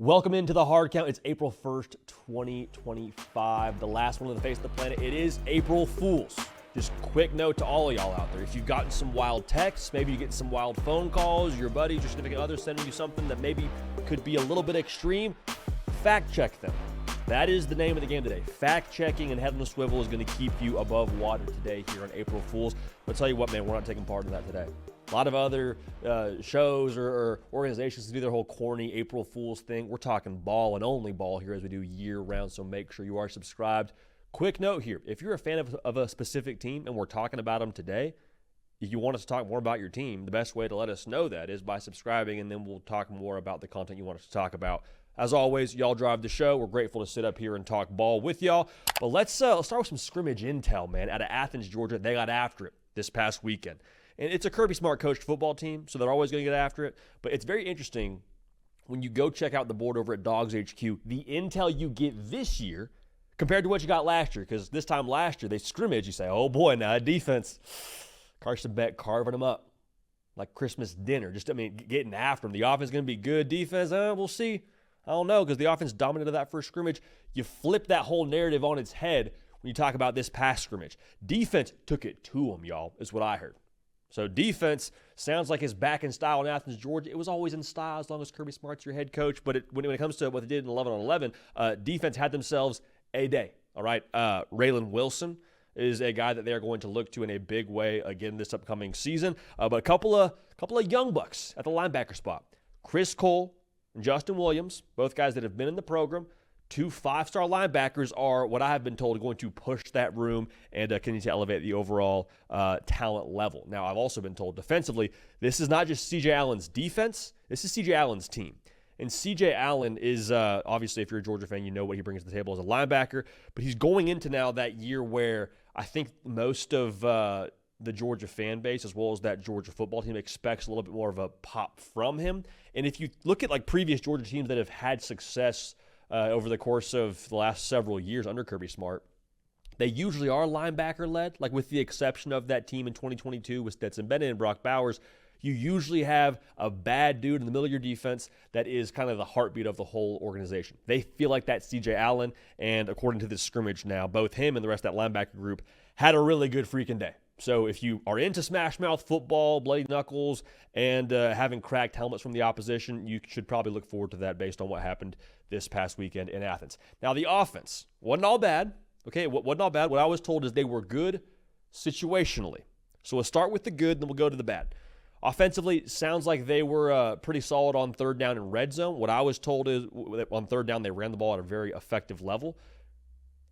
Welcome into the hard count. It's April 1st, 2025, the last one on the face of the planet. It is April Fools. Just quick note to all of y'all out there. If you've gotten some wild texts, maybe you're getting some wild phone calls, your buddies, your significant other sending you something that maybe could be a little bit extreme, fact check them. That is the name of the game today. Fact checking and head on the swivel is going to keep you above water today here on April Fools. But I'll tell you what, man, we're not taking part in that today. A lot of other shows or organizations do their whole corny April Fool's thing. We're talking ball and only ball here as we do year-round, so make sure you are subscribed. Quick note here, if you're a fan of a specific team and we're talking about them today, if you want us to talk more about your team, the best way to let us know that is by subscribing, and then we'll talk more about the content you want us to talk about. As always, y'all drive the show. We're grateful to sit up here and talk ball with y'all. But let's start with some scrimmage intel, man. Out of Athens, Georgia, they got after it this past weekend. And it's a Kirby Smart coached football team, so they're always going to get after it. But it's very interesting when you go check out the board over at Dogs HQ, the intel you get this year compared to what you got last year. Because this time last year, they scrimmage. You say, oh boy, now defense. Carson Beck carving them up like Christmas dinner. Getting after them. The offense is going to be good. Defense, we'll see. I don't know, because the offense dominated that first scrimmage. You flip that whole narrative on its head when you talk about this past scrimmage. Defense took it to them, y'all, is what I heard. So defense sounds like it's back in style in Athens, Georgia. It was always in style as long as Kirby Smart's your head coach. But when it comes to what they did in 11-on-11, defense had themselves a day. All right, Raylan Wilson is a guy that they are going to look to in a big way again this upcoming season. But a couple of young bucks at the linebacker spot. Chris Cole and Justin Williams, both guys that have been in the program. 2 5-star linebackers are what I have been told going to push that room and continue to elevate the overall talent level. Now, I've also been told defensively, this is not just C.J. Allen's defense. This is C.J. Allen's team. And C.J. Allen is, obviously, if you're a Georgia fan, you know what he brings to the table as a linebacker. But he's going into now that year where I think most of the Georgia fan base, as well as that Georgia football team, expects a little bit more of a pop from him. And if you look at like previous Georgia teams that have had success over the course of the last several years under Kirby Smart, they usually are linebacker-led, like with the exception of that team in 2022 with Stetson Bennett and Brock Bowers. You usually have a bad dude in the middle of your defense that is kind of the heartbeat of the whole organization. They feel like that's C.J. Allen, and according to this scrimmage now, both him and the rest of that linebacker group had a really good freaking day. So if you are into smash mouth football, bloody knuckles, and having cracked helmets from the opposition, you should probably look forward to that based on what happened this past weekend in Athens. Now, the offense wasn't all bad. Okay, wasn't all bad. What I was told is they were good situationally. So we'll start with the good, then we'll go to the bad. Offensively, sounds like they were pretty solid on third down and red zone. What I was told is on third down, they ran the ball at a very effective level.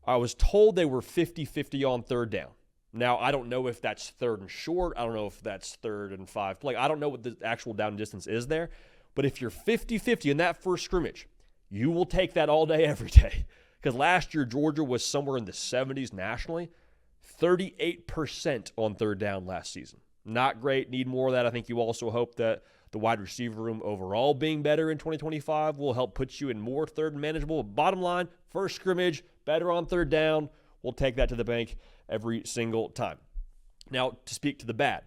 I was told they were 50-50 on third down. Now, I don't know if that's third and short. I don't know if that's third and 5. Like, I don't know what the actual down distance is there. But if you're 50-50 in that first scrimmage, you will take that all day, every day. Because last year, Georgia was somewhere in the 70s nationally. 38% on third down last season. Not great. Need more of that. I think you also hope that the wide receiver room overall being better in 2025 will help put you in more third and manageable. Bottom line, first scrimmage, better on third down. We'll take that to the bank every single time. Now, to speak to the bad,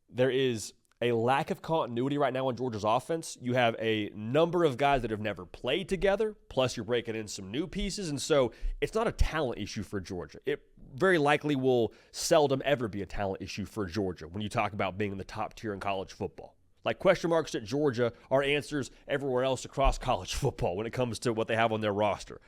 there is a lack of continuity right now in Georgia's offense. You have a number of guys that have never played together, plus you're breaking in some new pieces, and so it's not a talent issue for Georgia. It very likely will seldom ever be a talent issue for Georgia when you talk about being in the top tier in college football. Like question marks at Georgia are answers everywhere else across college football when it comes to what they have on their roster.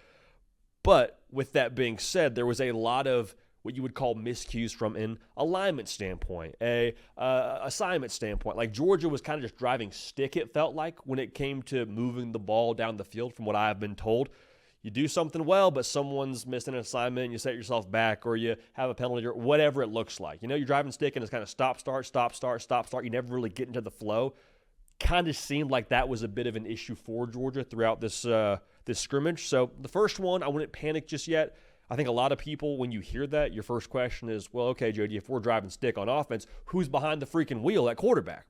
But with that being said, there was a lot of what you would call miscues from an alignment standpoint, a assignment standpoint. Like Georgia was kind of just driving stick, it felt like, when it came to moving the ball down the field from what I have been told. You do something well, but someone's missing an assignment, and you set yourself back, or you have a penalty, or whatever it looks like. You know, you're driving stick, and it's kind of stop, start, stop, start, stop, start. You never really get into the flow. Kind of seemed like that was a bit of an issue for Georgia throughout this scrimmage. So the first one, I wouldn't panic just yet. I think a lot of people, when you hear that, your first question is, well, okay, JD, if we're driving stick on offense, who's behind the freaking wheel at quarterback?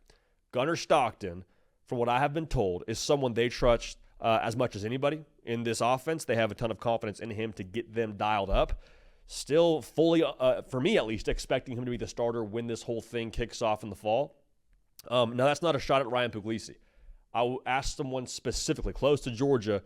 Gunnar Stockton, from what I have been told, is someone they trust as much as anybody in this offense. They have a ton of confidence in him to get them dialed up. Still fully, for me at least, expecting him to be the starter when this whole thing kicks off in the fall. Now, that's not a shot at Ryan Puglisi. I asked someone specifically close to Georgia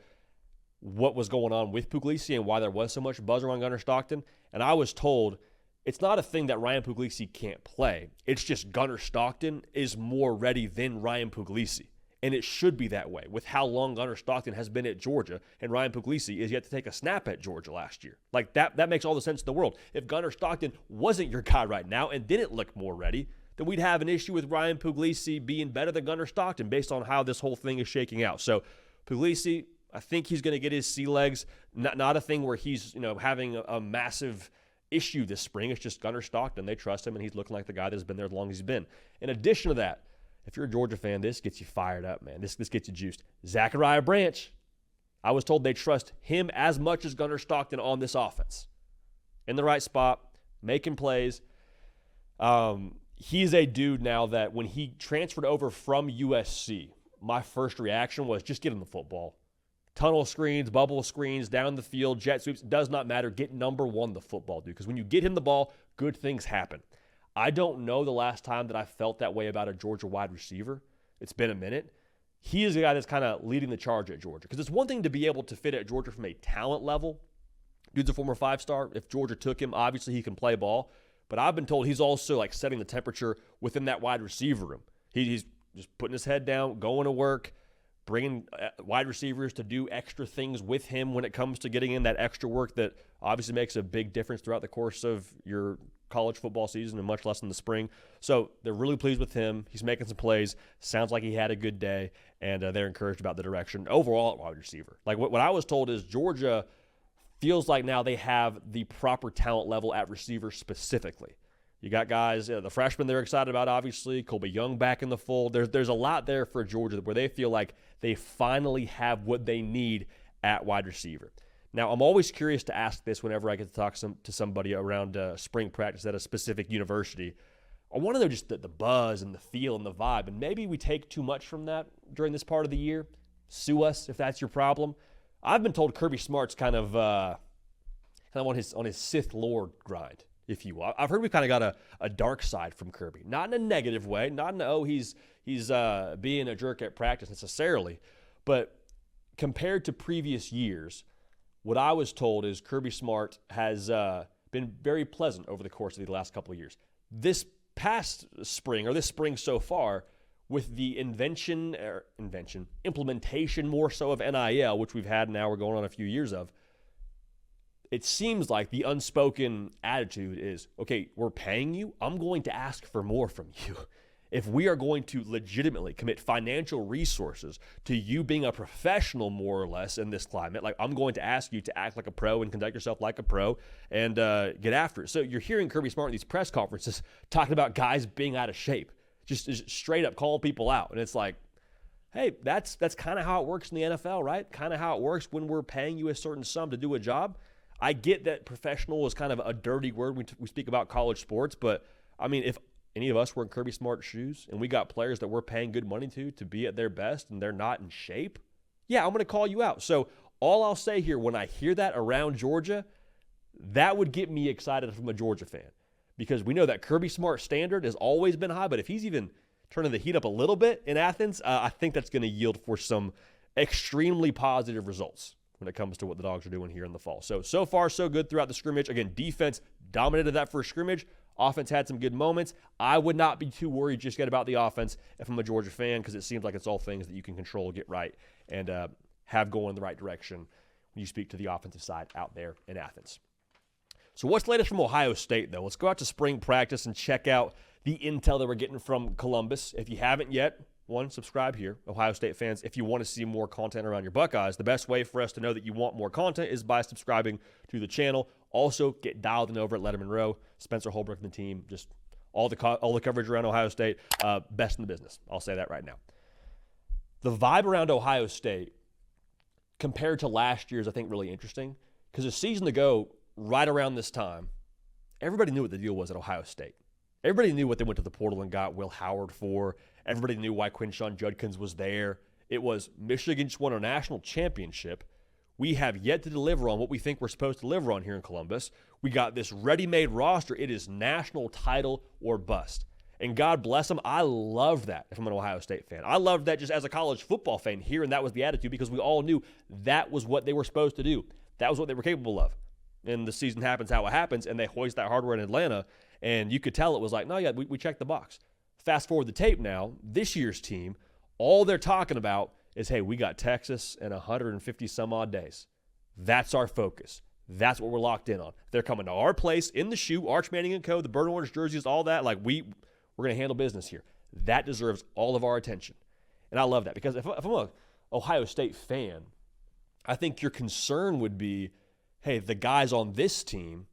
what was going on with Puglisi and why there was so much buzz around Gunnar Stockton, and I was told it's not a thing that Ryan Puglisi can't play. It's just Gunnar Stockton is more ready than Ryan Puglisi. And it should be that way with how long Gunnar Stockton has been at Georgia, and Ryan Puglisi is yet to take a snap at Georgia last year. Like that makes all the sense in the world. If Gunnar Stockton wasn't your guy right now and didn't look more ready, then we'd have an issue with Ryan Puglisi being better than Gunnar Stockton based on how this whole thing is shaking out. So Puglisi, I think he's going to get his sea legs. Not a thing where he's having a massive issue this spring. It's just Gunnar Stockton. They trust him, and he's looking like the guy that's been there as long as he's been. In addition to that, if you're a Georgia fan, this gets you fired up, man. This gets you juiced. Zachariah Branch, I was told they trust him as much as Gunnar Stockton on this offense. In the right spot, making plays. He's a dude now that when he transferred over from USC, my first reaction was just get him the football. Tunnel screens, bubble screens, down the field, jet sweeps, does not matter. Get number one the football, dude, because when you get him the ball, good things happen. I don't know the last time that I felt that way about a Georgia wide receiver. It's been a minute. He is the guy that's kind of leading the charge at Georgia, because it's one thing to be able to fit at Georgia from a talent level. Dude's a former five-star. If Georgia took him, obviously he can play ball. But I've been told he's also like setting the temperature within that wide receiver room. He's just putting his head down, going to work, bringing wide receivers to do extra things with him when it comes to getting in that extra work that obviously makes a big difference throughout the course of your college football season and much less in the spring. So they're really pleased with him. He's making some plays. Sounds like he had a good day, and they're encouraged about the direction overall at wide receiver. Like what I was told is Georgia feels like now they have the proper talent level at receiver specifically. You got guys, the freshmen they're excited about, obviously. Colby Young back in the fold. There's a lot there for Georgia where they feel like they finally have what they need at wide receiver. Now, I'm always curious to ask this whenever I get to talk to somebody around spring practice at a specific university. I want to know just the buzz and the feel and the vibe, and maybe we take too much from that during this part of the year. Sue us if that's your problem. I've been told Kirby Smart's kind of on his Sith Lord grind, if you will. I've heard we've kind of got a dark side from Kirby. Not in a negative way, not in he's being a jerk at practice necessarily, but compared to previous years, what I was told is Kirby Smart has been very pleasant over the course of the last couple of years. This past spring, or this spring so far, with the implementation more so of NIL, which we've had now, we're going on a few years of, it seems like the unspoken attitude is, okay, we're paying you, I'm going to ask for more from you. If we are going to legitimately commit financial resources to you being a professional, more or less, in this climate, like I'm going to ask you to act like a pro and conduct yourself like a pro and get after it. So you're hearing Kirby Smart in these press conferences talking about guys being out of shape, just straight up calling people out. And it's like, hey, that's kind of how it works in the NFL, right? Kind of how it works when we're paying you a certain sum to do a job. I get that professional is kind of a dirty word when we speak about college sports, but I mean, if any of us were in Kirby Smart's shoes and we got players that we're paying good money to be at their best and they're not in shape, yeah, I'm going to call you out. So all I'll say here, when I hear that around Georgia, that would get me excited from a Georgia fan, because we know that Kirby Smart's standard has always been high, but if he's even turning the heat up a little bit in Athens, I think that's going to yield for some extremely positive results when it comes to what the Dogs are doing here in the fall. So far, so good throughout the scrimmage. Again, defense dominated that first scrimmage. Offense had some good moments. I would not be too worried just yet about the offense if I'm a Georgia fan, because it seems like it's all things that you can control, get right, and have going in the right direction when you speak to the offensive side out there in Athens. So what's the latest from Ohio State, though? Let's go out to spring practice and check out the intel that we're getting from Columbus. If you haven't yet, subscribe here. Ohio State fans, if you want to see more content around your Buckeyes, the best way for us to know that you want more content is by subscribing to the channel. Also, get dialed in over at Letterman Row. Spencer Holbrook and the team, just all the coverage around Ohio State, best in the business. I'll say that right now. The vibe around Ohio State compared to last year is, I think, really interesting, because a season ago, right around this time, everybody knew what the deal was at Ohio State. Everybody knew what they went to the portal and got Will Howard for. Everybody knew why Quinshon Judkins was there. It was Michigan just won a national championship. We have yet to deliver on what we think we're supposed to deliver on here in Columbus. We got this ready-made roster. It is national title or bust. And God bless them. I love that if I'm an Ohio State fan. I loved that just as a college football fan here, and that was the attitude because we all knew that was what they were supposed to do. That was what they were capable of. And the season happens how it happens, and they hoist that hardware in Atlanta, and you could tell it was like, no, yeah, we checked the box. Fast forward the tape now, this year's team, all they're talking about is, hey, we got Texas in 150 some odd days. That's our focus. That's what we're locked in on. They're coming to our place in the shoe, Arch Manning and Co., the burnt orange jerseys, all that. Like, we're going to handle business here. That deserves all of our attention. And I love that because if I'm an Ohio State fan, I think your concern would be, hey, the guys on this team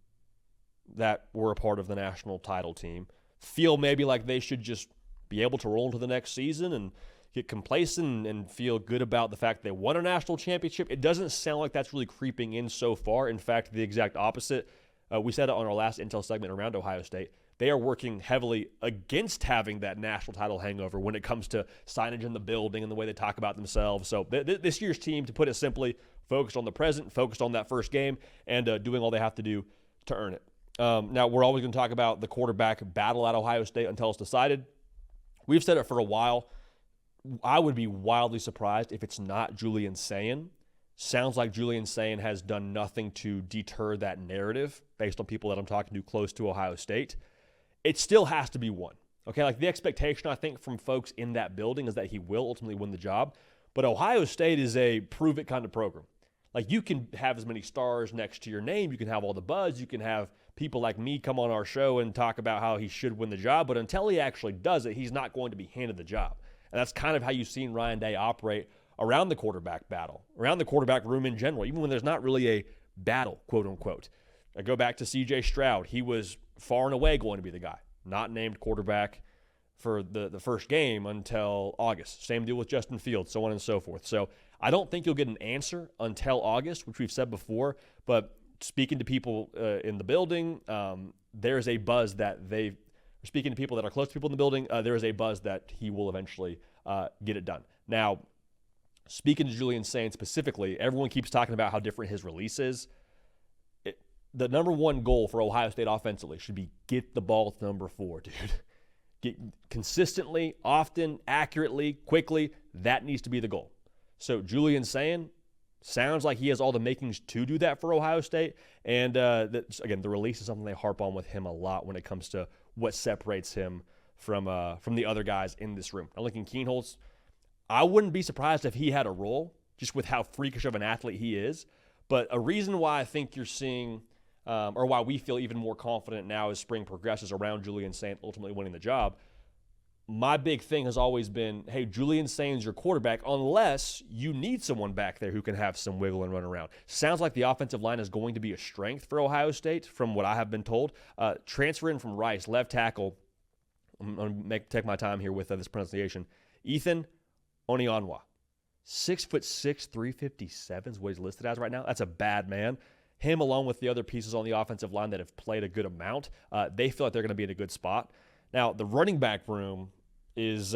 that were a part of the national title team feel maybe like they should just be able to roll into the next season and get complacent and feel good about the fact they won a national championship. It doesn't sound like that's really creeping in so far. In fact, the exact opposite. We said it on our last Intel segment around Ohio State. They are working heavily against having that national title hangover when it comes to signage in the building and the way they talk about themselves. So this year's team, to put it simply, focused on the present, focused on that first game, and doing all they have to do to earn it. Now, we're always going to talk about the quarterback battle at Ohio State until it's decided. We've said it for a while. I would be wildly surprised if it's not Julian Sayin. Sounds like Julian Sayin has done nothing to deter that narrative based on people that I'm talking to close to Ohio State. It still has to be one. Okay, like the expectation, I think, from folks in that building is that he will ultimately win the job. But Ohio State is a prove-it kind of program. Like, you can have as many stars next to your name. You can have all the buzz. You can have people like me come on our show and talk about how he should win the job. But until he actually does it, he's not going to be handed the job. And that's kind of how you've seen Ryan Day operate around the quarterback battle, around the quarterback room in general, even when there's not really a battle, quote unquote. I go back to C.J. Stroud. He was far and away going to be the guy, not named quarterback for the first game until August. Same deal with Justin Fields, so on and so forth. So I don't think you'll get an answer until August, which we've said before. But speaking to people in the building, there's a buzz that speaking to people that are close to people in the building, there is a buzz that he will eventually get it done. Now, speaking to Julian Sayin specifically, everyone keeps talking about how different his release is. The number one goal for Ohio State offensively should be get the ball to number 4, dude. Get consistently, often, accurately, quickly. That needs to be the goal. So Julian Sayin sounds like he has all the makings to do that for Ohio State. And again, the release is something they harp on with him a lot when it comes to what separates him from the other guys in this room. Now, Lincoln Keenholz, I wouldn't be surprised if he had a role, just with how freakish of an athlete he is. But a reason why I think you're seeing, or why we feel even more confident now as spring progresses around Julian Sayin ultimately winning the job, my big thing has always been, hey, Julian Sayin's your quarterback unless you need someone back there who can have some wiggle and run around. Sounds like the offensive line is going to be a strength for Ohio State from what I have been told. Transfer in from Rice, left tackle. I'm going to take my time here with this pronunciation. Ethan Onionwa. 6'6", 357 is what he's listed as right now. That's a bad man. Him along with the other pieces on the offensive line that have played a good amount, they feel like they're going to be in a good spot. Now, the running back room is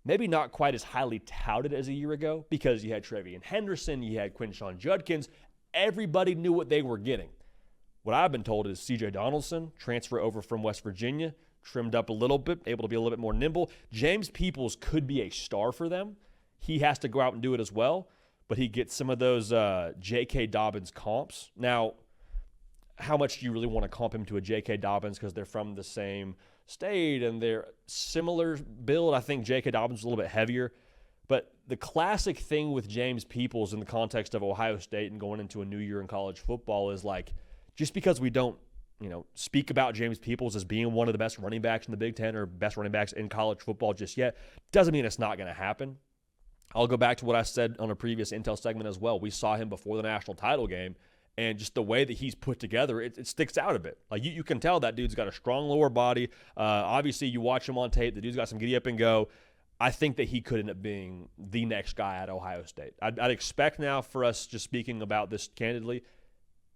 maybe not quite as highly touted as a year ago because you had Trevian Henderson, you had Quinshon Judkins. Everybody knew what they were getting. What I've been told is C.J. Donaldson, transfer over from West Virginia, trimmed up a little bit, able to be a little bit more nimble. James Peoples could be a star for them. He has to go out and do it as well, but he gets some of those J.K. Dobbins comps. Now, how much do you really want to comp him to a J.K. Dobbins because they're from the same state and they're similar build? I think J.K. Dobbins is a little bit heavier. But the classic thing with James Peoples in the context of Ohio State and going into a new year in college football is like, just because we don't, speak about James Peoples as being one of the best running backs in the Big Ten or best running backs in college football just yet, doesn't mean it's not going to happen. I'll go back to what I said on a previous Intel segment as well. We saw him before the national title game, and just the way that he's put together, it sticks out a bit. Like you can tell that dude's got a strong lower body. Obviously, you watch him on tape. The dude's got some giddy up and go. I think that he could end up being the next guy at Ohio State. I'd expect now for us, just speaking about this candidly,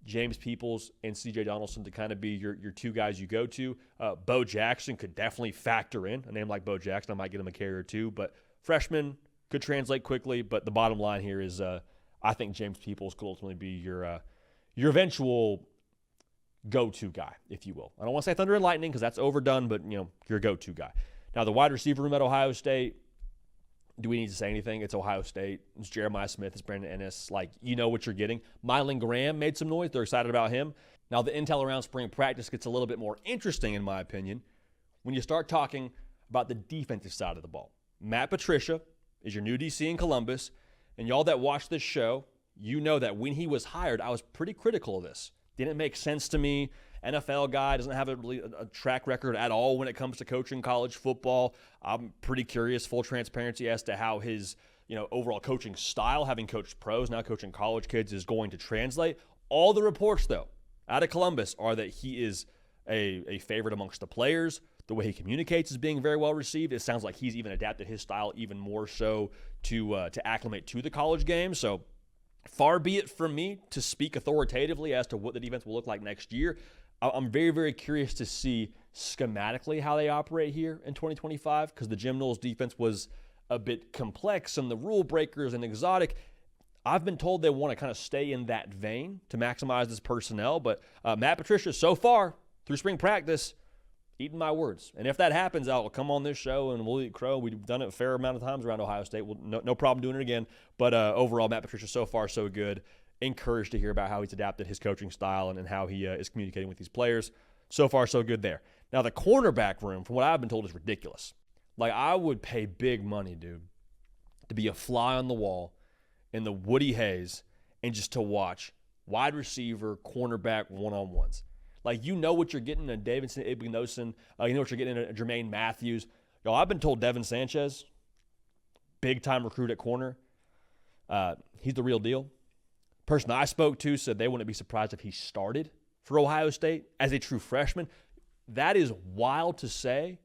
James Peoples and C.J. Donaldson to kind of be your two guys you go to. Bo Jackson could definitely factor in. A name like Bo Jackson, I might get him a carry or two. But freshman could translate quickly. But the bottom line here is I think James Peoples could ultimately be your eventual go-to guy, if you will. I don't want to say thunder and lightning because that's overdone, but, your go-to guy. Now, the wide receiver room at Ohio State, do we need to say anything? It's Ohio State. It's Jeremiah Smith. It's Brandon Ennis. You know what you're getting. Mylan Graham made some noise. They're excited about him. Now, the intel around spring practice gets a little bit more interesting, in my opinion, when you start talking about the defensive side of the ball. Matt Patricia is your new DC in Columbus, and y'all that watch this show, you know that when he was hired, I was pretty critical of this. Didn't make sense to me. NFL guy doesn't have a track record at all when it comes to coaching college football. I'm pretty curious, full transparency, as to how his overall coaching style, having coached pros, now coaching college kids, is going to translate. All the reports, though, out of Columbus are that he is a favorite amongst the players. The way he communicates is being very well received. It sounds like he's even adapted his style even more so to acclimate to the college game. So far be it from me to speak authoritatively as to what the defense will look like next year. I'm very, very curious to see schematically how they operate here in 2025 because the Jim Knowles defense was a bit complex and the rule breakers and exotic. I've been told they want to kind of stay in that vein to maximize this personnel, but Matt Patricia, so far through spring practice, eating my words. And if that happens, I'll come on this show and we'll eat crow. We've done it a fair amount of times around Ohio State. No problem doing it again. But overall, Matt Patricia, so far, so good. Encouraged to hear about how he's adapted his coaching style and how he is communicating with these players. So far, so good there. Now, the cornerback room, from what I've been told, is ridiculous. I would pay big money, dude, to be a fly on the wall in the Woody Hayes and just to watch wide receiver, cornerback one-on-ones. You know what you're getting in Davidson Igbenogson. You know what you're getting in Jermaine Matthews. I've been told Devin Sanchez, big-time recruit at corner, he's the real deal. Person I spoke to said they wouldn't be surprised if he started for Ohio State as a true freshman. That is wild to say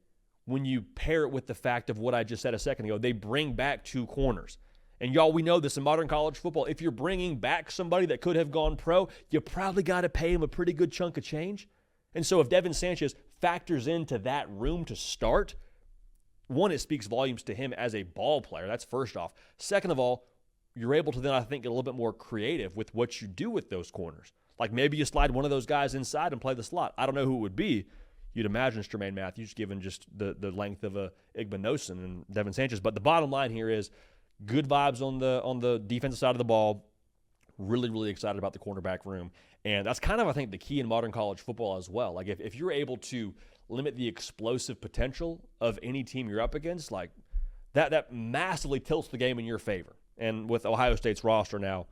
when you pair it with the fact of what I just said a second ago. They bring back two corners. And y'all, we know this in modern college football. If you're bringing back somebody that could have gone pro, you probably got to pay him a pretty good chunk of change. And so if Devin Sanchez factors into that room to start, one, it speaks volumes to him as a ball player. That's first off. Second of all, you're able to then, I think, get a little bit more creative with what you do with those corners. Maybe you slide one of those guys inside and play the slot. I don't know who it would be. You'd imagine it's Jermaine Matthews, given just the length of Igbenogson and Devin Sanchez. But the bottom line here is good vibes on the defensive side of the ball. Really, really excited about the cornerback room. And that's kind of, I think, the key in modern college football as well. If you're able to limit the explosive potential of any team you're up against, that massively tilts the game in your favor. And with Ohio State's roster now,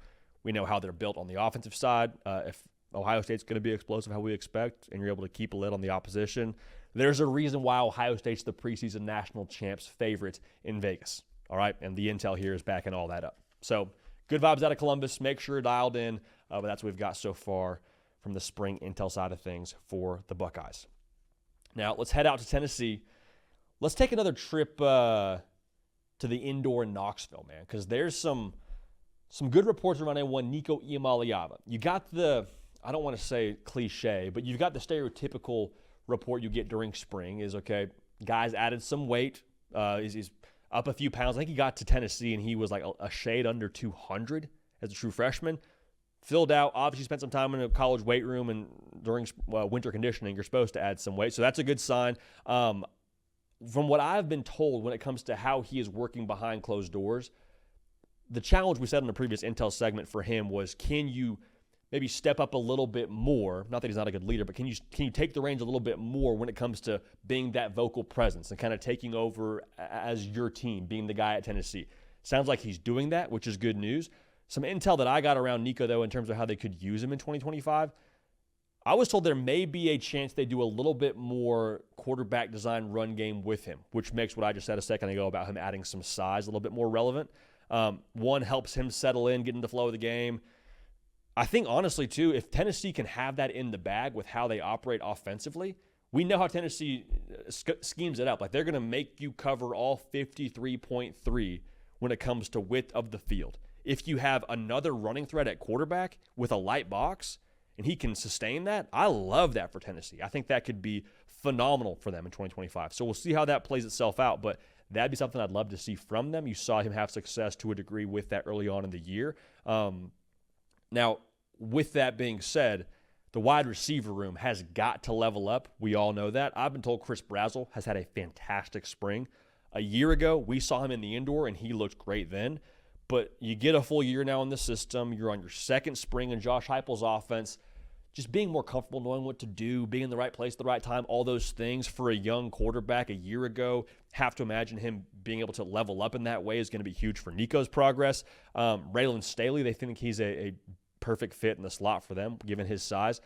we know how they're built on the offensive side. If Ohio State's going to be explosive how we expect, and you're able to keep a lid on the opposition, there's a reason why Ohio State's the preseason national champs favorite in Vegas. All right, and the intel here is backing all that up. So good vibes out of Columbus. Make sure you're dialed in. But that's what we've got so far from the spring intel side of things for the Buckeyes. Now, let's head out to Tennessee. Let's take another trip to the indoor in Knoxville, man, because there's some good reports around one Nico Iamaleava. You got I don't want to say cliche, but you've got the stereotypical report you get during spring is, okay, guys added some weight. He's up a few pounds. I think he got to Tennessee and he was a shade under 200 as a true freshman. Filled out, obviously spent some time in a college weight room, and during winter conditioning, you're supposed to add some weight. So that's a good sign. From what I've been told when it comes to how he is working behind closed doors, the challenge we said in the previous intel segment for him was, can you maybe step up a little bit more? Not that he's not a good leader, but can you take the reins a little bit more when it comes to being that vocal presence and kind of taking over as your team, being the guy at Tennessee? Sounds like he's doing that, which is good news. Some intel that I got around Nico, though, in terms of how they could use him in 2025, I was told there may be a chance they do a little bit more quarterback design run game with him, which makes what I just said a second ago about him adding some size a little bit more relevant. One, helps him settle in, get in the flow of the game. I think, honestly, too, if Tennessee can have that in the bag with how they operate offensively, we know how Tennessee schemes it up. They're going to make you cover all 53.3 when it comes to width of the field. If you have another running threat at quarterback with a light box, and he can sustain that, I love that for Tennessee. I think that could be phenomenal for them in 2025. So we'll see how that plays itself out, but that'd be something I'd love to see from them. You saw him have success to a degree with that early on in the year. Now, with that being said, The wide receiver room has got to level up. We all know that. I've been told Chris Brazzell has had a fantastic spring. A year ago, we saw him in the indoor, and he looked great then. But you get a full year now in the system. You're on your second spring in Josh Heupel's offense. Just being more comfortable, knowing what to do, being in the right place at the right time, all those things for a young quarterback a year ago. Have to imagine him being able to level up in that way is going to be huge for Nico's progress. Raylan Staley, they think he's a perfect fit in the slot for them, given his size.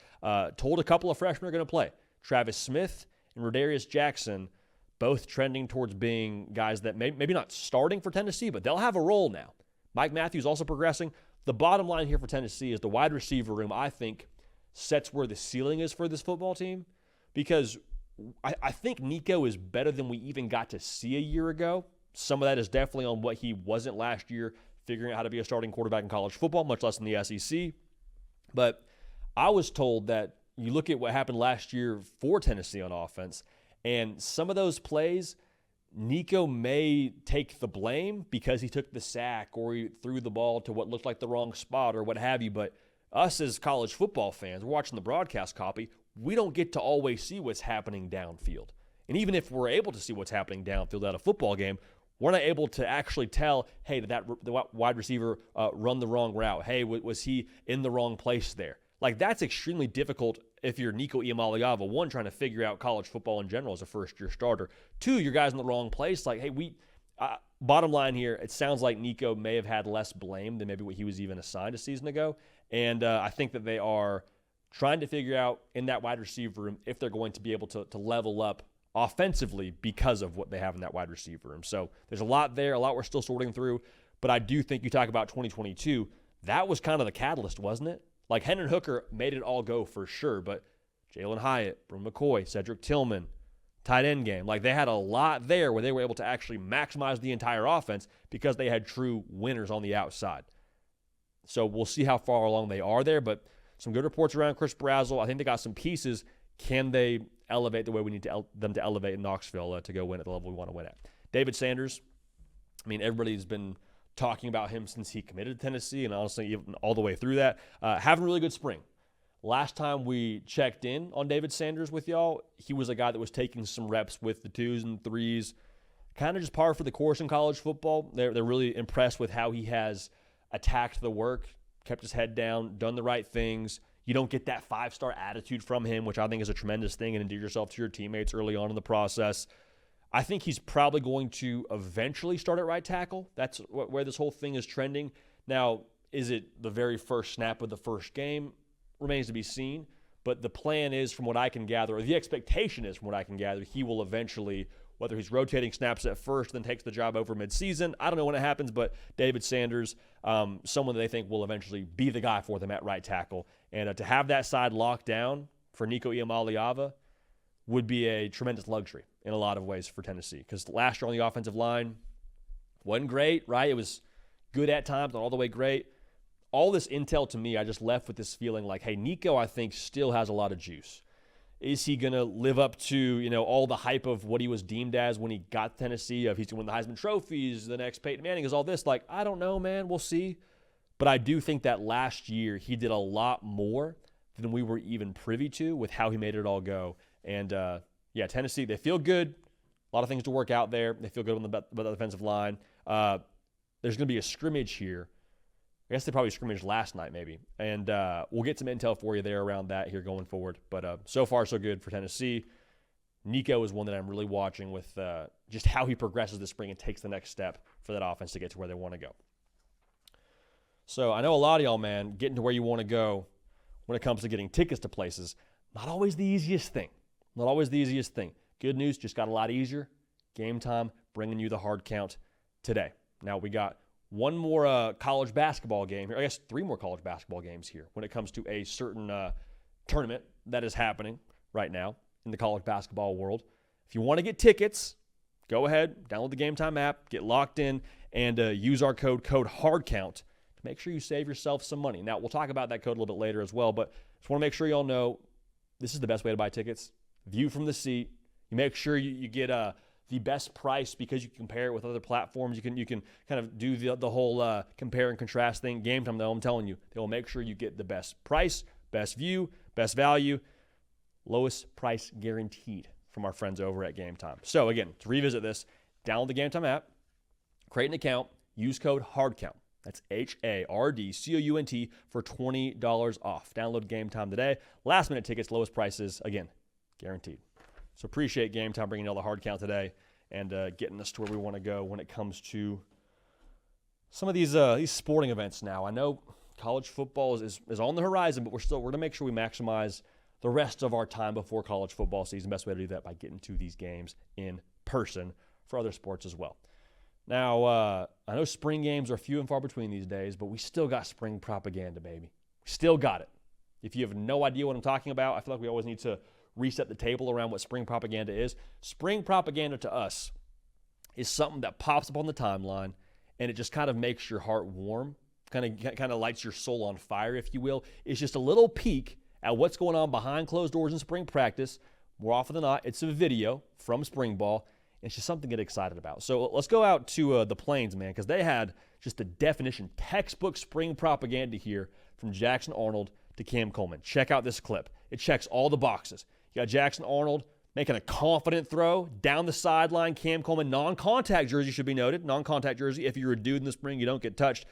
Told a couple of freshmen are going to play. Travis Smith and Rodarius Jackson, both trending towards being guys that maybe not starting for Tennessee, but they'll have a role now. Mike Matthews also progressing. The bottom line here for Tennessee is the wide receiver room, I think, sets where the ceiling is for this football team, because I think Nico is better than we even got to see a year ago. Some of that is definitely on what he wasn't last year, figuring out how to be a starting quarterback in college football, much less in the SEC. But I was told that you look at what happened last year for Tennessee on offense, and some of those plays, Nico may take the blame because he took the sack or he threw the ball to what looked like the wrong spot or what have you. But us as college football fans, we're watching the broadcast copy, we don't get to always see what's happening downfield. And even if we're able to see what's happening downfield at a football game, we're not able to actually tell, hey, did the wide receiver run the wrong route? Hey, was he in the wrong place there? Like, that's extremely difficult if you're Nico Iamaleava. One, trying to figure out college football in general as a first-year starter. Two, your guy's in the wrong place. Like, hey, bottom line here, it sounds like Nico may have had less blame than maybe what he was even assigned a season ago. And I think that they are trying to figure out in that wide receiver room if they're going to be able to level up offensively because of what they have in that wide receiver room. So there's a lot there, a lot we're still sorting through. But I do think you talk about 2022, that was kind of the catalyst, wasn't it? Like, Hendon Hooker made it all go for sure, but Jalen Hyatt, Bru McCoy, Cedric Tillman, tight end game. Like, they had a lot there where they were able to actually maximize the entire offense because they had true winners on the outside. So we'll see how far along they are there, but some good reports around Chris Brazzell. I think they got some pieces. Can they elevate the way we need them to elevate in Knoxville to go win at the level we want to win at? David Sanders, I mean, everybody's been talking about him since he committed to Tennessee, and honestly, even all the way through that. Having a really good spring. Last time we checked in on David Sanders with y'all, he was a guy that was taking some reps with the 2s and 3s, kind of just par for the course in college football. They're really impressed with how he has attacked the work, kept his head down, done the right things. You don't get that 5-star attitude from him, which I think is a tremendous thing, and endear yourself to your teammates early on in the process. I think he's probably going to eventually start at right tackle. That's where this whole thing is trending. Now, is it the very first snap of the first game? Remains to be seen. But the plan is, from what I can gather, or the expectation is, from what I can gather, he will eventually, whether he's rotating snaps at first, then takes the job over midseason. I don't know when it happens, but David Sanders, someone that they think will eventually be the guy for them at right tackle. And to have that side locked down for Nico Iamaleava would be a tremendous luxury in a lot of ways for Tennessee. Because last year on the offensive line wasn't great, right? It was good at times, not all the way great. All this intel to me, I just left with this feeling like, hey, Nico, I think, still has a lot of juice. Is he going to live up to, all the hype of what he was deemed as when he got to Tennessee, of he's going to win the Heisman trophies, the next Peyton Manning, is all this? Like, I don't know, man. We'll see. But I do think that last year he did a lot more than we were even privy to with how he made it all go. And, Tennessee, they feel good. A lot of things to work out there. They feel good on the defensive line. There's going to be a scrimmage here. I guess they probably scrimmaged last night maybe. And we'll get some intel for you there around that here going forward. But so far, so good for Tennessee. Nico is one that I'm really watching with just how he progresses this spring and takes the next step for that offense to get to where they want to go. So I know a lot of y'all, man, getting to where you want to go when it comes to getting tickets to places, not always the easiest thing. Not always the easiest thing. Good news, just got a lot easier. Game Time bringing you the hard count today. Now we got one more college basketball game here. I guess 3 more college basketball games here when it comes to a certain tournament that is happening right now in the college basketball world. If you want to get tickets, go ahead, download the Game Time app, get locked in, and use our code HARDCOUNT to make sure you save yourself some money. Now, we'll talk about that code a little bit later as well, but just want to make sure y'all know this is the best way to buy tickets. View from the seat. You make sure you get the best price because you can compare it with other platforms. You can kind of do the whole compare and contrast thing. Game Time, though, I'm telling you, they will make sure you get the best price, best view, Best value, lowest price guaranteed from our friends over at Game Time. So again, to revisit this, download the Game Time app, create an account, use code HARDCOUNT. That's HARDCOUNT for $20 off. Download Game Time today. Last minute tickets, lowest prices, again, guaranteed. So appreciate Game Time bringing all the hard count today and getting us to where we want to go when it comes to some of these sporting events now. I know college football is on the horizon, but we're going to make sure we maximize the rest of our time before college football season. Best way to do that by getting to these games in person for other sports as well. Now, I know spring games are few and far between these days, but we still got spring propaganda, baby. We still got it. If you have no idea what I'm talking about, I feel like we always need to reset the table around what spring propaganda is. Spring propaganda to us is something that pops up on the timeline, and it just kind of makes your heart warm, kind of lights your soul on fire, if you will. It's just a little peek at what's going on behind closed doors in spring practice. More often than not, it's a video from spring ball. It's just something to get excited about. So let's go out to the Plains, man, because they had just the definition, textbook spring propaganda here from Jackson Arnold to Cam Coleman. Check out this clip. It checks all the boxes. You got Jackson Arnold making a confident throw down the sideline. Cam Coleman, non-contact jersey should be noted. Non-contact jersey. If you're a dude in the spring, you don't get touched.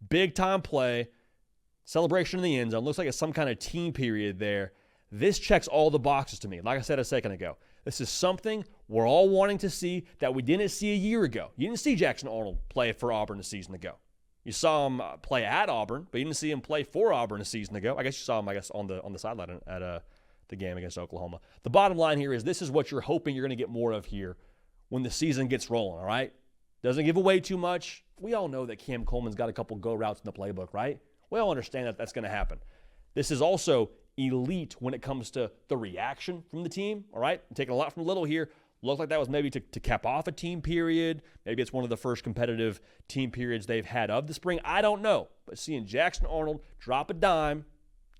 Big-time play. Celebration in the end zone. Looks like it's some kind of team period there. This checks all the boxes to me. Like I said a second ago, this is something we're all wanting to see that we didn't see a year ago. You didn't see Jackson Arnold play for Auburn a season ago. You saw him play at Auburn, but you didn't see him play for Auburn a season ago. I guess you saw him, on the sideline at the game against Oklahoma. The bottom line here is this is what you're hoping you're going to get more of here when the season gets rolling, all right? Doesn't give away too much. We all know that Cam Coleman's got a couple go routes in the playbook, right? We all understand that that's going to happen. This is also elite when it comes to the reaction from the team, all right? I'm taking a lot from Little here. Looked like that was maybe to cap off a team period. Maybe it's one of the first competitive team periods they've had of the spring. I don't know. But seeing Jackson Arnold drop a dime,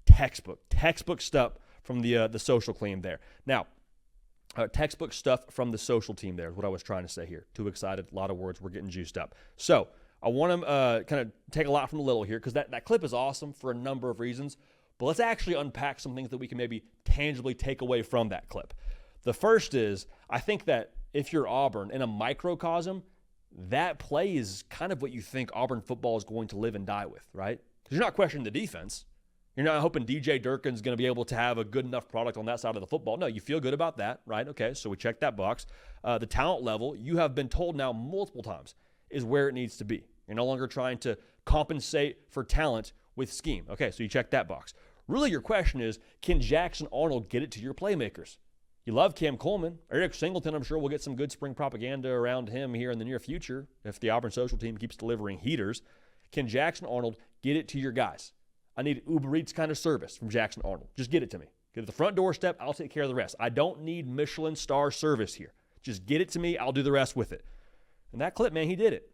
textbook stuff from the social team there. Now, textbook stuff from the social team there is what I was trying to say here. Too excited, a lot of words, we're getting juiced up. So I want to kind of take a lot from Little here because that clip is awesome for a number of reasons. But let's actually unpack some things that we can maybe tangibly take away from that clip. The first is, I think that if you're Auburn, in a microcosm, that play is kind of what you think Auburn football is going to live and die with, right? Because you're not questioning the defense. You're not hoping DJ Durkin's going to be able to have a good enough product on that side of the football. No, you feel good about that, right? Okay, so we checked that box. The talent level, you have been told now multiple times, is where it needs to be. You're no longer trying to compensate for talent with scheme. Okay, so you check that box. Really, your question is, can Jackson Arnold get it to your playmakers? You love Cam Coleman. Eric Singleton, I'm sure we'll get some good spring propaganda around him here in the near future if the Auburn social team keeps delivering heaters. Can Jackson Arnold get it to your guys? I need Uber Eats kind of service from Jackson Arnold. Just get it to me. Get it to the front doorstep. I'll take care of the rest. I don't need Michelin star service here. Just get it to me. I'll do the rest with it. And that clip, man, he did it.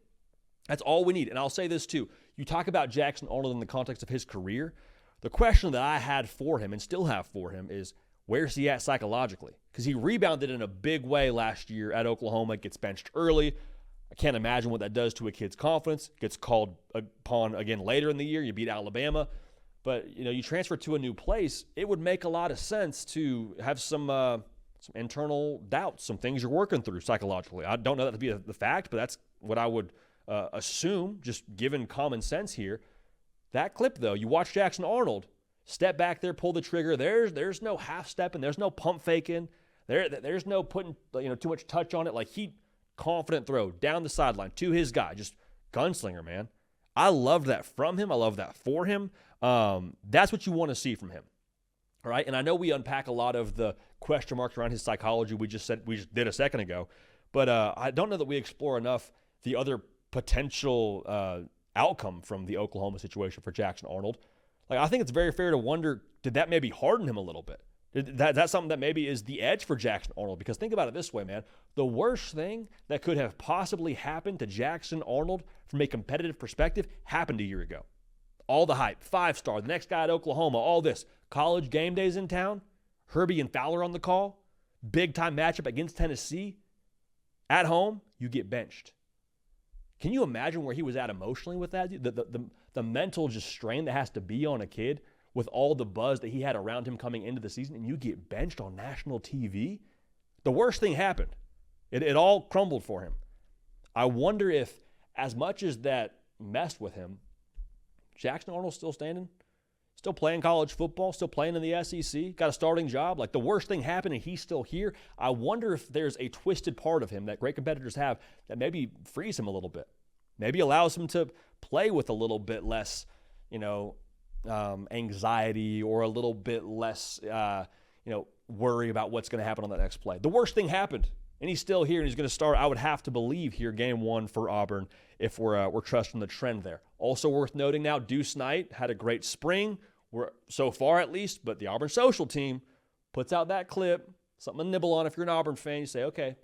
That's all we need. And I'll say this too. You talk about Jackson Arnold in the context of his career. The question that I had for him and still have for him is, where's he at psychologically? Because he rebounded in a big way last year at Oklahoma, gets benched early. I can't imagine what that does to a kid's confidence. Gets called upon again later in the year. You beat Alabama. But, you transfer to a new place, it would make a lot of sense to have some internal doubts, some things you're working through psychologically. I don't know that to be the fact, but that's what I would assume, just given common sense here. That clip, though, you watch Jackson Arnold step back there, pull the trigger. There's no half stepping. There's no pump faking. There's no putting too much touch on it. Like, he confident throw down the sideline to his guy, just gunslinger, man. I loved that from him. I love that for him. That's what you want to see from him. All right. And I know we unpack a lot of the question marks around his psychology we just did a second ago, but I don't know that we explore enough the other potential outcome from the Oklahoma situation for Jackson Arnold. Like, I think it's very fair to wonder, did that maybe harden him a little bit? That's something that maybe is the edge for Jackson Arnold? Because think about it this way, man. The worst thing that could have possibly happened to Jackson Arnold from a competitive perspective happened a year ago. All the hype, 5-star, the next guy at Oklahoma, all this. College game days in town, Herbie and Fowler on the call, big-time matchup against Tennessee. At home, you get benched. Can you imagine where he was at emotionally with that? The mental just strain that has to be on a kid with all the buzz that he had around him coming into the season, and you get benched on national TV, the worst thing happened. It all crumbled for him. I wonder if, as much as that messed with him, Jackson Arnold's still standing, still playing college football, still playing in the SEC, got a starting job. Like, the worst thing happened and he's still here. I wonder if there's a twisted part of him that great competitors have that maybe frees him a little bit, maybe allows him to play with a little bit less, anxiety or a little bit less, worry about what's going to happen on that next play. The worst thing happened, and he's still here, and he's going to start, I would have to believe, here game 1 for Auburn if we're trusting the trend there. Also worth noting now, Deuce Knight had a great spring, so far at least, but the Auburn social team puts out that clip, something to nibble on if you're an Auburn fan. You say, okay,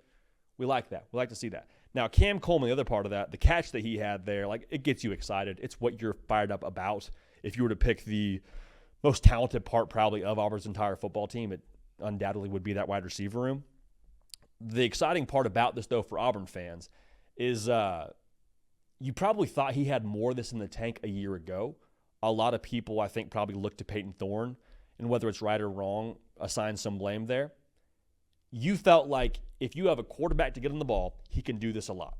we like that. We like to see that. Now, Cam Coleman, the other part of that, the catch that he had there, like, it gets you excited. It's what you're fired up about. If you were to pick the most talented part probably of Auburn's entire football team, it undoubtedly would be that wide receiver room. The exciting part about this, though, for Auburn fans is you probably thought he had more of this in the tank a year ago. A lot of people, I think, probably looked to Peyton Thorne, and whether it's right or wrong, assign some blame there. You felt like if you have a quarterback to get on the ball, he can do this a lot.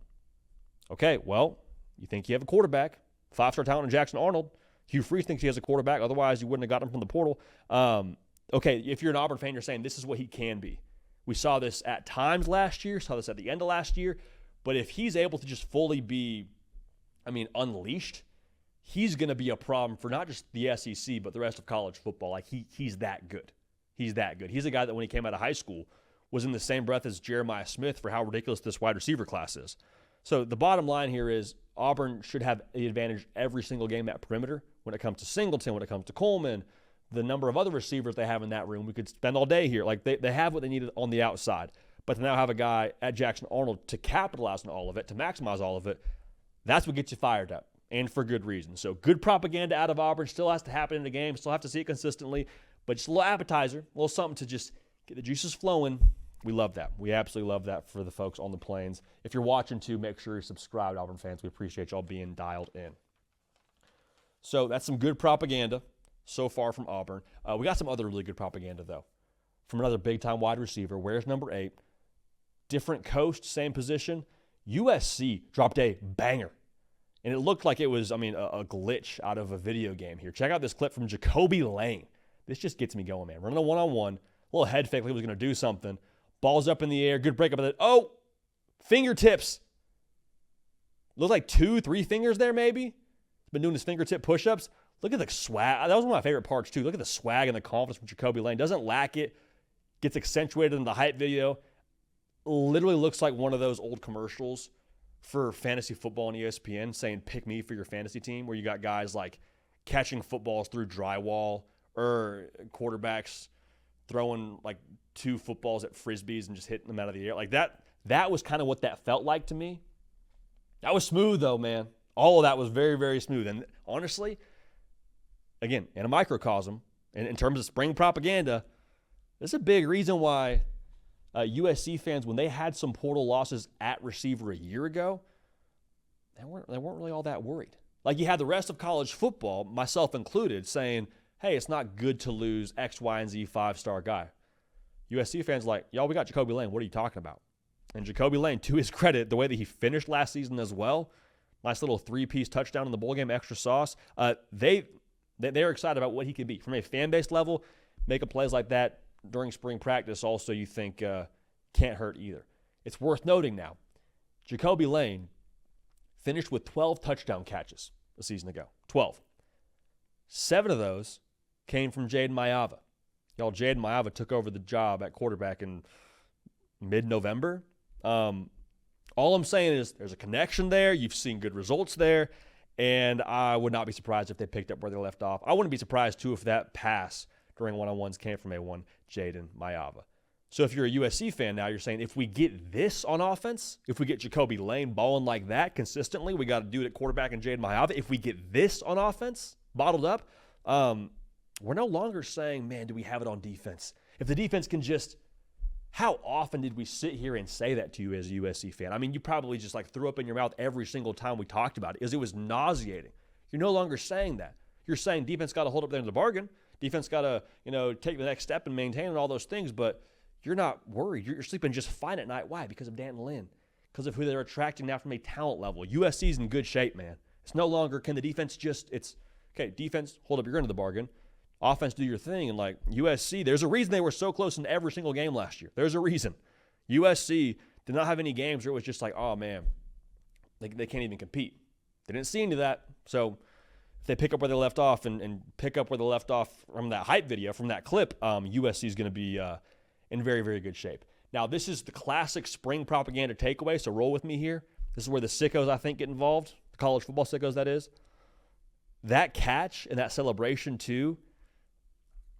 Okay, well, you think you have a quarterback, 5-star talent in Jackson Arnold. Hugh Freeze thinks he has a quarterback. Otherwise, you wouldn't have gotten him from the portal. Okay, if you're an Auburn fan, you're saying this is what he can be. We saw this at times last year, saw this at the end of last year. But if he's able to just fully be, unleashed, he's going to be a problem for not just the SEC, but the rest of college football. Like, he's that good. He's that good. He's a guy that when he came out of high school was in the same breath as Jeremiah Smith for how ridiculous this wide receiver class is. So the bottom line here is Auburn should have the advantage every single game at perimeter when it comes to Singleton, when it comes to Coleman, the number of other receivers they have in that room. We could spend all day here. Like, they have what they needed on the outside. But to now have a guy at Jackson Arnold to capitalize on all of it, to maximize all of it, that's what gets you fired up, and for good reason. So good propaganda out of Auburn. Still has to happen in the game. Still have to see it consistently. But just a little appetizer, a little something to just get the juices flowing. We love that. We absolutely love that for the folks on the plains. If you're watching too, make sure you're subscribed, Auburn fans. We appreciate y'all being dialed in. So that's some good propaganda so far from Auburn. We got some other really good propaganda, though, from another big-time wide receiver. Where's number 8? Different coast, same position. USC dropped a banger. And it looked like it was, a glitch out of a video game here. Check out this clip from Jacoby Lane. This just gets me going, man. Running a one-on-one, little head fake like he was going to do something. Ball's up in the air, good break up of it. Oh, fingertips. Looks like 2-3 fingers there maybe. Been doing his fingertip push-ups. Look at the swag. That was one of my favorite parts, too. Look at the swag and the confidence from Jacoby Lane. Doesn't lack it. Gets accentuated in the hype video. Literally looks like one of those old commercials for fantasy football on ESPN saying, pick me for your fantasy team, where you got guys like catching footballs through drywall or quarterbacks throwing like 2 footballs at Frisbees and just hitting them out of the air. Like that was kind of what that felt like to me. That was smooth, though, man. All of that was very, very smooth. And honestly, again, in a microcosm, and in terms of spring propaganda, this is a big reason why USC fans, when they had some portal losses at receiver a year ago, they weren't really all that worried. Like, you had the rest of college football, myself included, saying, hey, it's not good to lose X, Y, and Z 5-star guy. USC fans like, y'all, we got Jacoby Lane. What are you talking about? And Jacoby Lane, to his credit, the way that he finished last season as well, nice little 3-piece touchdown in the bowl game, extra sauce. They're excited about what he could be. From a fan base level, making plays like that during spring practice also you think can't hurt either. It's worth noting now, Jacoby Lane finished with 12 touchdown catches a season ago. 12. 7 of those came from Jaden Mayava. Y'all, Jaden Mayava took over the job at quarterback in mid-November. All I'm saying is there's a connection there. You've seen good results there, and I would not be surprised if they picked up where they left off. I wouldn't be surprised, too, if that pass during one-on-ones came from A1 Jaden Mayava. So if you're a USC fan now, you're saying if we get this on offense, if we get Jacoby Lane balling like that consistently, we got to do it at quarterback and Jaden Mayava. If we get this on offense, bottled up, we're no longer saying, man, do we have it on defense? If the defense can just – how often did we sit here and say that to you as a USC fan? I mean, you probably just like threw up in your mouth every single time we talked about it because it was nauseating. You're no longer saying that. You're saying defense got to hold up there in the bargain. Defense got to, take the next step and maintain and all those things, but you're not worried. You're sleeping just fine at night. Why? Because of Dan Lynn. Because of who they're attracting now from a talent level. USC's in good shape, man. It's no longer can the defense defense, hold up your end of the bargain. Offense, do your thing. And like USC, there's a reason they were so close in every single game last year. There's a reason. USC did not have any games where it was just like, oh, man, they can't even compete. They didn't see any of that. So if they pick up where they left off and pick up where they left off from that hype video, from that clip, USC is going to be in very, very good shape. Now, this is the classic spring propaganda takeaway, so roll with me here. This is where the sickos, I think, get involved, the college football sickos, that is. That catch and that celebration, too,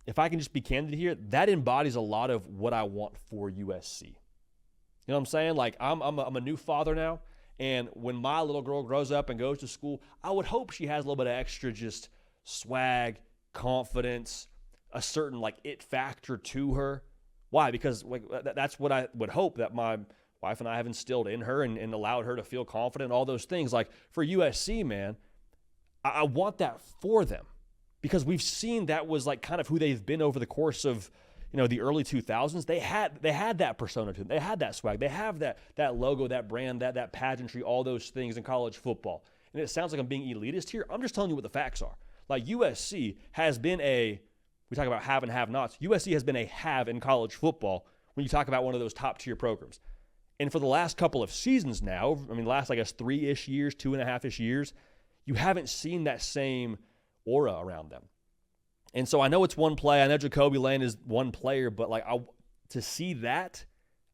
if I can just be candid here, that embodies a lot of what I want for USC. You know what I'm saying? Like, I'm a new father now, and when my little girl grows up and goes to school, I would hope she has a little bit of extra just swag, confidence, a certain, like, it factor to her. Why? Because that's what I would hope that my wife and I have instilled in her and allowed her to feel confident, all those things. Like, for USC, man, I want that for them because we've seen that was like kind of who they've been over the course of, the early 2000s. They had that persona to them. They had that swag. They have that logo, that brand, that pageantry, all those things in college football. And it sounds like I'm being elitist here. I'm just telling you what the facts are. Like, USC has been we talk about have and have-nots. USC has been a have in college football when you talk about one of those top-tier programs. And for the last couple of seasons now, last, I guess, 3-ish years, 2.5-ish years, you haven't seen that same aura around them. And so I know it's one play. I know Jacoby Lane is one player, but to see that,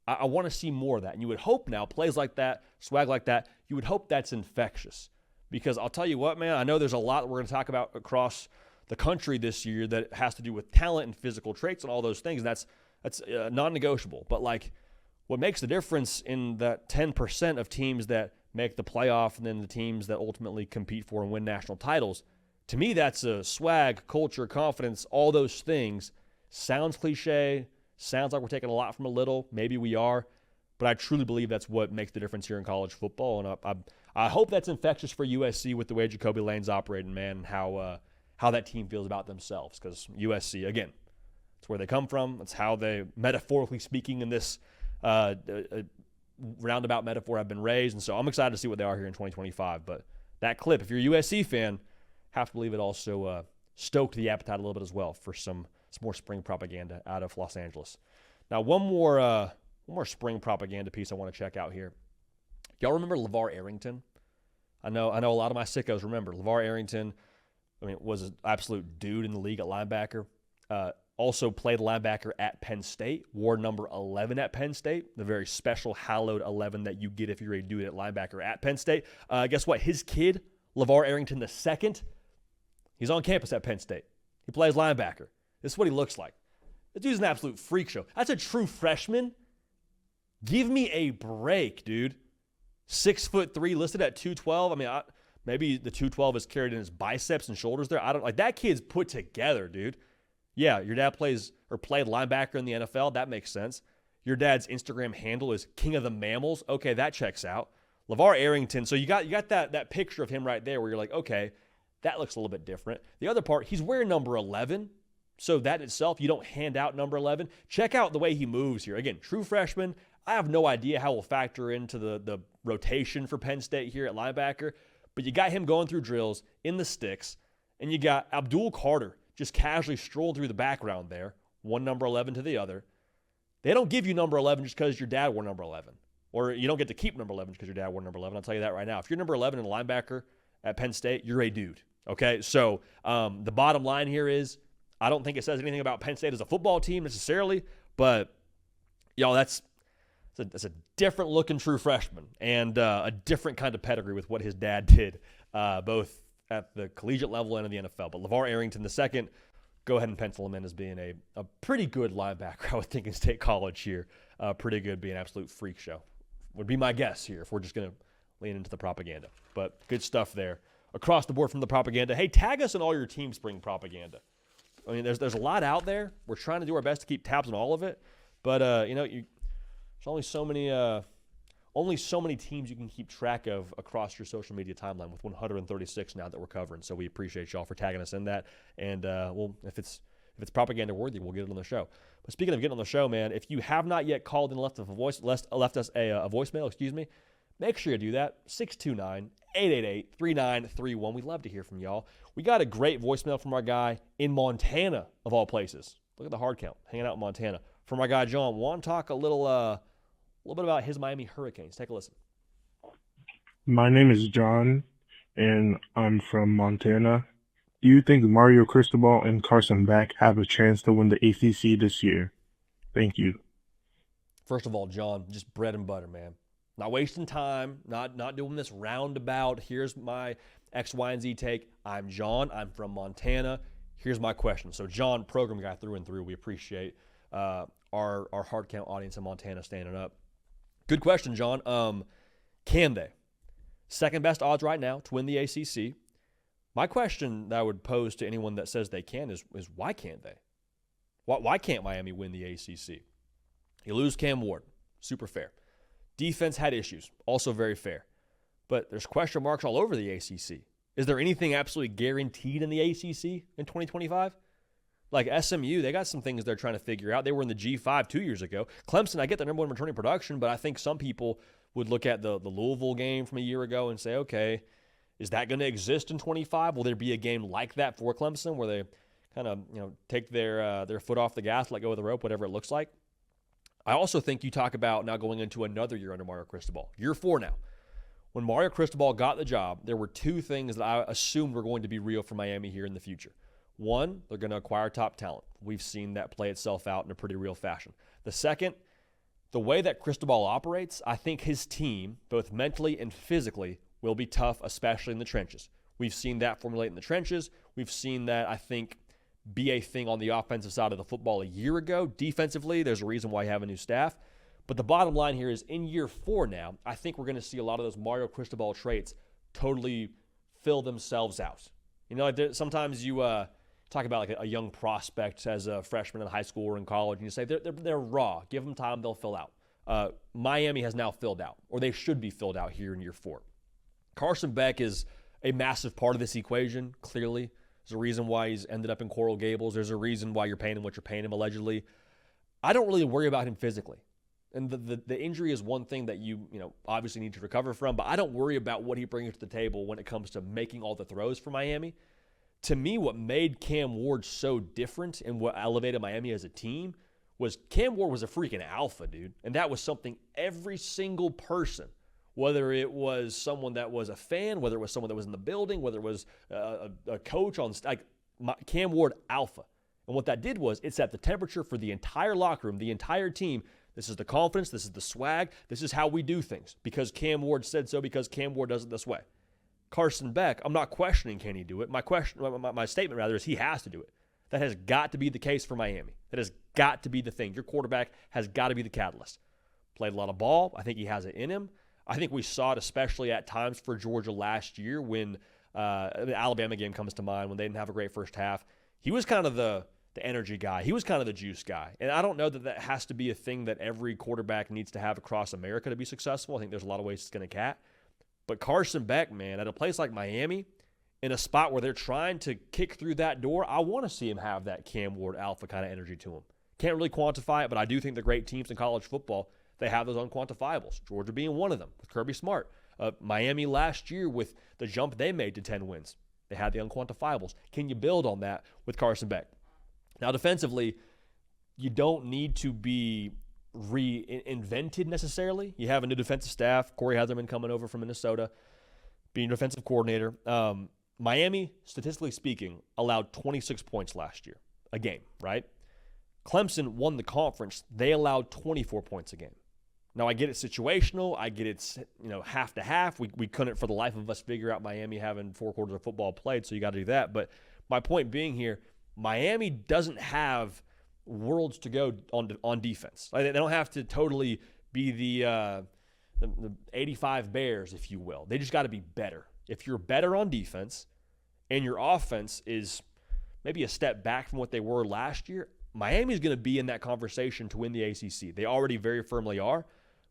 I want to see more of that. And you would hope now, plays like that, swag like that, you would hope that's infectious. Because I'll tell you what, man, I know there's a lot that we're going to talk about across the country this year that has to do with talent and physical traits and all those things. And that's non-negotiable. But what makes the difference in that 10% of teams that make the playoff and then the teams that ultimately compete for and win national titles, to me, that's a swag, culture, confidence, all those things. Sounds cliche, sounds like we're taking a lot from a little. Maybe we are. But I truly believe that's what makes the difference here in college football. And I hope that's infectious for USC with the way Jacoby Lane's operating, man, and how that team feels about themselves. Because USC, again, it's where they come from. It's how they, metaphorically speaking, in this roundabout metaphor, have been raised. And so I'm excited to see what they are here in 2025. But that clip, if you're a USC fan, have to believe it also stoked the appetite a little bit as well for some more spring propaganda out of Los Angeles. Now, one more spring propaganda piece I want to check out here. Y'all remember LeVar Arrington? I know a lot of my sickos remember. LeVar Arrington, was an absolute dude in the league at linebacker. Also played linebacker at Penn State, wore number 11 at Penn State, the very special hallowed 11 that you get if you're a dude at linebacker at Penn State. Guess what? His kid, LeVar Arrington II, he's on campus at Penn State. He plays linebacker. This is what he looks like. This dude's an absolute freak show. That's a true freshman. Give me a break, dude. 6'3", listed at 212. Maybe the 212 is carried in his biceps and shoulders there. That kid's put together, dude. Yeah, your dad played linebacker in the NFL. That makes sense. Your dad's Instagram handle is King of the Mammals. Okay, that checks out. LeVar Arrington. So you got that picture of him right there where you're like, okay, that looks a little bit different. The other part, he's wearing number 11. So that in itself, you don't hand out number 11. Check out the way he moves here. Again, true freshman. I have no idea how we'll factor into the rotation for Penn State here at linebacker, but you got him going through drills in the sticks, and you got Abdul Carter just casually strolling through the background there, one number 11 to the other. They don't give you number 11 just because your dad wore number 11, or you don't get to keep number 11 because your dad wore number 11. I'll tell you that right now. If you're number 11 and a linebacker at Penn State, you're a dude, okay? So the bottom line here is I don't think it says anything about Penn State as a football team necessarily, but, y'all, that's a different looking true freshman and a different kind of pedigree with what his dad did, both at the collegiate level and in the NFL. But LeVar Arrington II, go ahead and pencil him in as being a pretty good linebacker, I would think, in State College here. Pretty good, being an absolute freak show. Would be my guess here if we're just going to lean into the propaganda. But good stuff there. Across the board from the propaganda. Hey, tag us in all your Team Spring propaganda. There's a lot out there. We're trying to do our best to keep tabs on all of it. But, there's only so many only so many teams you can keep track of across your social media timeline with 136 now that we're covering. So we appreciate y'all for tagging us in that. And if it's propaganda worthy, we'll get it on the show. But speaking of getting on the show, man, if you have not yet called and left us a voicemail, make sure you do that. 629-888-3931. We'd love to hear from y'all. We got a great voicemail from our guy in Montana, of all places. Look at the hard count, hanging out in Montana. From our guy John, want to talk a little bit about his Miami Hurricanes. Take a listen. My name is John, and I'm from Montana. Do you think Mario Cristobal and Carson Beck have a chance to win the ACC this year? Thank you. First of all, John, just bread and butter, man. Not wasting time, not doing this roundabout. Here's my X, Y, and Z take. I'm John. I'm from Montana. Here's my question. So, John, program guy through and through. We appreciate our hard count audience in Montana standing up. Good question, John. Can they? Second best odds right now to win the ACC. My question that I would pose to anyone that says they can is why can't they? Why can't Miami win the ACC? You lose Cam Ward. Super fair. Defense had issues. Also very fair. But there's question marks all over the ACC. Is there anything absolutely guaranteed in the ACC in 2025? Like SMU, they got some things they're trying to figure out. They were in the G5 2 years ago. Clemson, I get the number one returning production, but I think some people would look at the Louisville game from a year ago and say, okay, is that going to exist in 25? Will there be a game like that for Clemson where they kind of take their foot off the gas, let go of the rope, whatever it looks like? I also think you talk about now going into another year under Mario Cristobal. Year 4 now. When Mario Cristobal got the job, there were two things that I assumed were going to be real for Miami here in the future. One, they're going to acquire top talent. We've seen that play itself out in a pretty real fashion. The second, the way that Cristobal operates, I think his team, both mentally and physically, will be tough, especially in the trenches. We've seen that formulate in the trenches. We've seen that, I think, be a thing on the offensive side of the football a year ago. Defensively, there's a reason why you have a new staff. But the bottom line here is in year 4 now, I think we're going to see a lot of those Mario Cristobal traits totally fill themselves out. Sometimes you talk about like a young prospect as a freshman in high school or in college, and you say they're raw. Give them time, they'll fill out. Miami has now filled out, or they should be filled out here in year 4. Carson Beck is a massive part of this equation, clearly. There's a reason why he's ended up in Coral Gables. There's a reason why you're paying him what you're paying him, allegedly. I don't really worry about him physically. And the injury is one thing that you obviously need to recover from, but I don't worry about what he brings to the table when it comes to making all the throws for Miami. To me, what made Cam Ward so different and what elevated Miami as a team was Cam Ward was a freaking alpha, dude. And that was something every single person, whether it was someone that was a fan, whether it was someone that was in the building, whether it was a coach on Cam Ward alpha. And what that did was it set the temperature for the entire locker room, the entire team. This is the confidence. This is the swag. This is how we do things because Cam Ward said so, because Cam Ward does it this way. Carson Beck, I'm not questioning can he do it. My statement rather is he has to do it. That has got to be the case for Miami. That has got to be the thing. Your quarterback has got to be the catalyst. Played a lot of ball. I think he has it in him. I think we saw it especially at times for Georgia last year when the Alabama game comes to mind when they didn't have a great first half. He was kind of the energy guy. He was kind of the juice guy. And I don't know that has to be a thing that every quarterback needs to have across America to be successful. I think there's a lot of ways it's going to cat. But Carson Beck, man, at a place like Miami, in a spot where they're trying to kick through that door, I want to see him have that Cam Ward alpha kind of energy to him. Can't really quantify it, but I do think the great teams in college football, they have those unquantifiables. Georgia being one of them with Kirby Smart. Miami last year with the jump they made to 10 wins. They had the unquantifiables. Can you build on that with Carson Beck? Now, defensively, you don't need to be reinvented necessarily. You have a new defensive staff. Corey Heatherman coming over from Minnesota, being defensive coordinator. Miami, statistically speaking, allowed 26 points last year, a game, right? Clemson won the conference. They allowed 24 points a game. Now, I get it situational. I get it's half to half. We couldn't, for the life of us, figure out Miami having 4 quarters of football played, so you got to do that. But my point being here, Miami doesn't have worlds to go on defense. They don't have to totally be the 85 Bears, if you will. They just got to be better. If you're better on defense and your offense is maybe a step back from what they were last year, Miami's going to be in that conversation to win the ACC. They already very firmly are.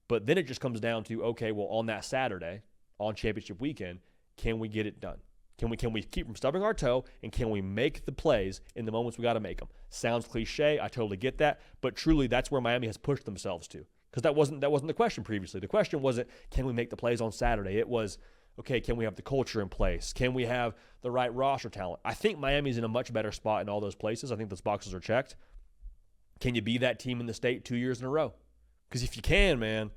But then it just comes down to, okay, well, on that Saturday, on championship weekend, can we get it done? Can we keep from stubbing our toe, and can we make the plays in the moments we got to make them? Sounds cliche. I totally get that. But truly, that's where Miami has pushed themselves to. Because that wasn't the question previously. The question wasn't, can we make the plays on Saturday? It was, okay, can we have the culture in place? Can we have the right roster talent? I think Miami's in a much better spot in all those places. I think those boxes are checked. Can you be that team in the state 2 years in a row? Because if you can, man,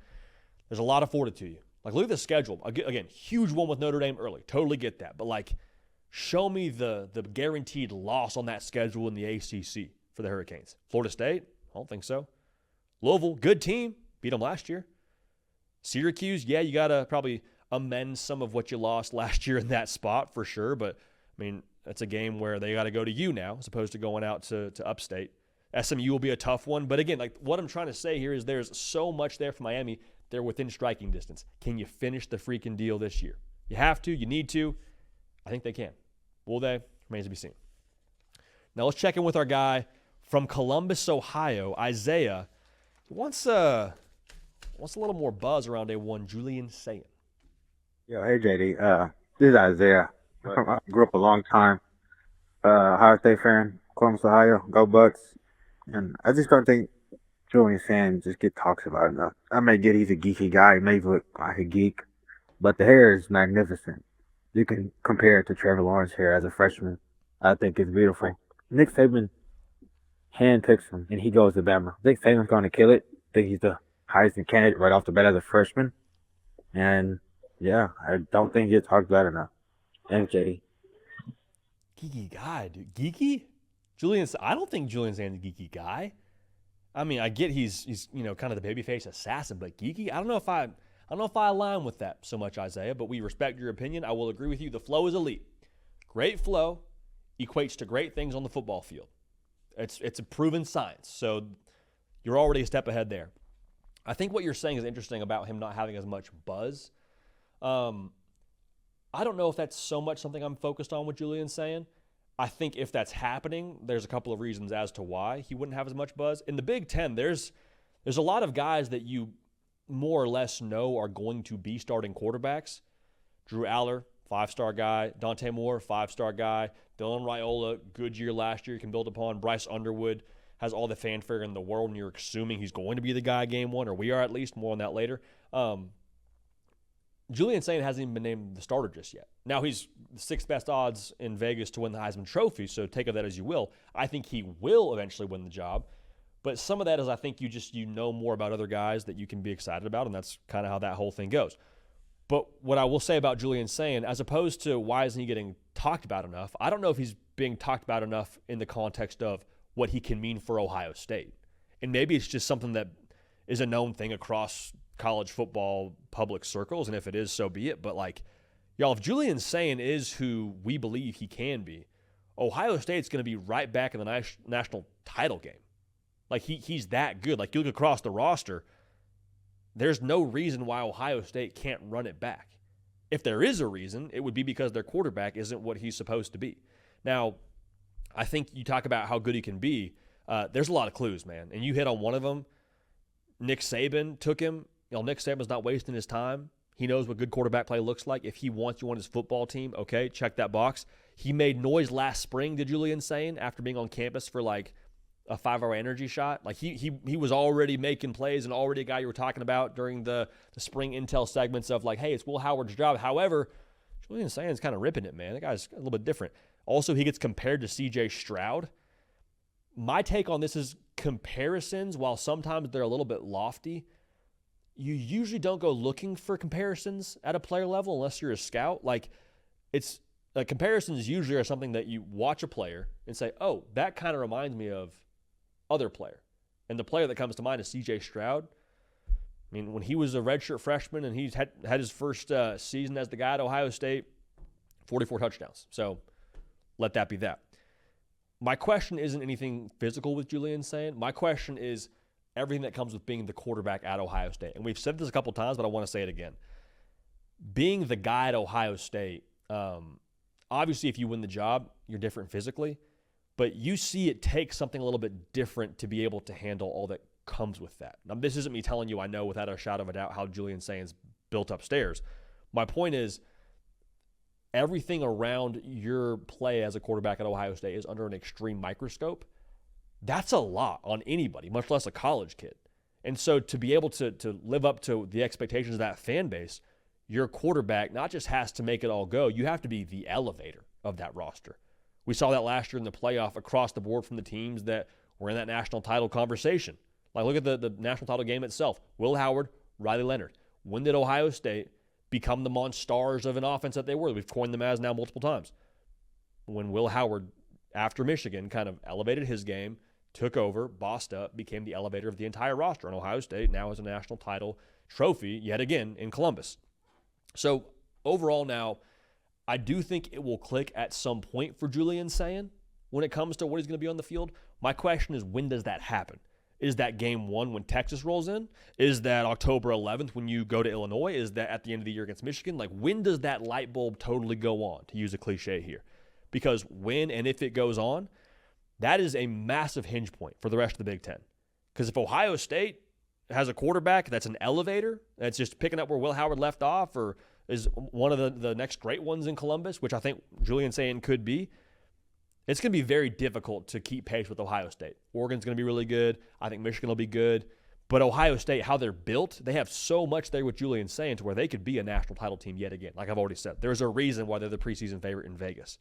there's a lot afforded to you. Like, look at the schedule. Again, huge one with Notre Dame early. Totally get that. But, like, show me the guaranteed loss on that schedule in the ACC for the Hurricanes. Florida State? I don't think so. Louisville, good team. Beat them last year. Syracuse, yeah, you got to probably amend some of what you lost last year in that spot for sure. But, I mean, that's a game where they got to go to you now as opposed to going out to upstate. SMU will be a tough one. But, again, like, what I'm trying to say here is there's so much there for Miami. They're within striking distance. Can you finish the freaking deal this year? You have to. You need to. I think they can. Will they? Remains to be seen. Now let's check in with our guy from Columbus, Ohio, Isaiah. He wants a little more buzz around day one, Julian Sayin. Yo, hey JD. This is Isaiah. I grew up a long time Ohio State fan, Columbus, Ohio. Go Bucks. And I just don't think Julian Sayin just get talks about enough. I may get he's a geeky guy, he may look like a geek, but the hair is magnificent. You can compare it to Trevor Lawrence hair as a freshman. I think it's beautiful. Nick Saban handpicks him, and he goes to Bama. I think Saban's going to kill it. I think he's the Heisman candidate right off the bat as a freshman. And, yeah, I don't think he gets talked about enough. And JD. Geeky guy, dude. Geeky? I don't think Julian Sayin's a geeky guy. I mean, I get he's kind of the babyface assassin, but geeky? I don't know if I align with that so much, Isaiah, but we respect your opinion. I will agree with you. The flow is elite. Great flow equates to great things on the football field. It's a proven science, so you're already a step ahead there. I think what you're saying is interesting about him not having as much buzz. I don't know if that's so much something I'm focused on with Julian Sayin. I think if that's happening, there's a couple of reasons as to why he wouldn't have as much buzz. In the Big Ten, there's a lot of guys that you more or less know are going to be starting quarterbacks. Drew Aller, 5-star guy. Dante Moore, 5-star guy. Dylan Raiola, good year last year, you can build upon. Bryce Underwood has all the fanfare in the world, and you're assuming he's going to be the guy game one, or we are at least. More on that later. Julian Sayin hasn't even been named the starter just yet. Now he's the 6th best odds in Vegas to win the Heisman Trophy, so take of that as you will. I think he will eventually win the job. But some of that is I think you know more about other guys that you can be excited about, and that's kind of how that whole thing goes. But what I will say about Julian Sayin, as opposed to why isn't he getting talked about enough, I don't know if he's being talked about enough in the context of what he can mean for Ohio State. And maybe it's just something that is a known thing across college football public circles, and if it is, so be it. But, like, y'all, if Julian Sayin is who we believe he can be, Ohio State's going to be right back in the national title game. Like, he's that good. Like, you look across the roster, there's no reason why Ohio State can't run it back. If there is a reason, it would be because their quarterback isn't what he's supposed to be. Now, I think you talk about how good he can be. There's a lot of clues, man. And you hit on one of them. Nick Saban took him. Nick Saban's not wasting his time. He knows what good quarterback play looks like. If he wants you on his football team, okay, check that box. He made noise last spring to Julian Sayin after being on campus for like a 5-hour energy shot. Like he was already making plays and already a guy you were talking about during the spring intel segments of like, hey, it's Will Howard's job. However, Julian Sayin's kind of ripping it, man. That guy's a little bit different. Also, he gets compared to C.J. Stroud. My take on this is comparisons, while sometimes they're a little bit lofty, you usually don't go looking for comparisons at a player level unless you're a scout. Like, it's comparisons usually are something that you watch a player and say, oh, that kind of reminds me of other player. And the player that comes to mind is C.J. Stroud. I mean, when he was a redshirt freshman and he's had his first season as the guy at Ohio State, 44 touchdowns. So let that be that. My question isn't anything physical with Julian Sayin. My question is everything that comes with being the quarterback at Ohio State. And we've said this a couple times, but I want to say it again. Being the guy at Ohio State, obviously if you win the job, you're different physically. But you see it takes something a little bit different to be able to handle all that comes with that. Now, this isn't me telling you I know without a shadow of a doubt how Julian Sayin's built upstairs. My point is, everything around your play as a quarterback at Ohio State is under an extreme microscope. That's a lot on anybody, much less a college kid. And so to be able to live up to the expectations of that fan base, your quarterback not just has to make it all go, you have to be the elevator of that roster. We saw that last year in the playoff across the board from the teams that were in that national title conversation. Like, look at the national title game itself. Will Howard, Riley Leonard. When did Ohio State become the monstars of an offense that they were? We've coined them as now multiple times. When Will Howard, after Michigan, kind of elevated his game, took over, bossed up, became the elevator of the entire roster. And Ohio State now has a national title trophy yet again in Columbus. So overall now, I do think it will click at some point for Julian Sayin when it comes to what he's going to be on the field. My question is, when does that happen? Is that game 1 when Texas rolls in? Is that October 11th when you go to Illinois? Is that at the end of the year against Michigan? Like, when does that light bulb totally go on, to use a cliche here? Because when and if it goes on, that is a massive hinge point for the rest of the Big Ten. Because if Ohio State has a quarterback that's an elevator, that's just picking up where Will Howard left off, or is one of the next great ones in Columbus, which I think Julian Sayin could be, it's going to be very difficult to keep pace with Ohio State. Oregon's going to be really good. I think Michigan will be good. But Ohio State, how they're built, they have so much there with Julian Sayin to where they could be a national title team yet again. Like I've already said, there's a reason why they're the preseason favorite in Vegas.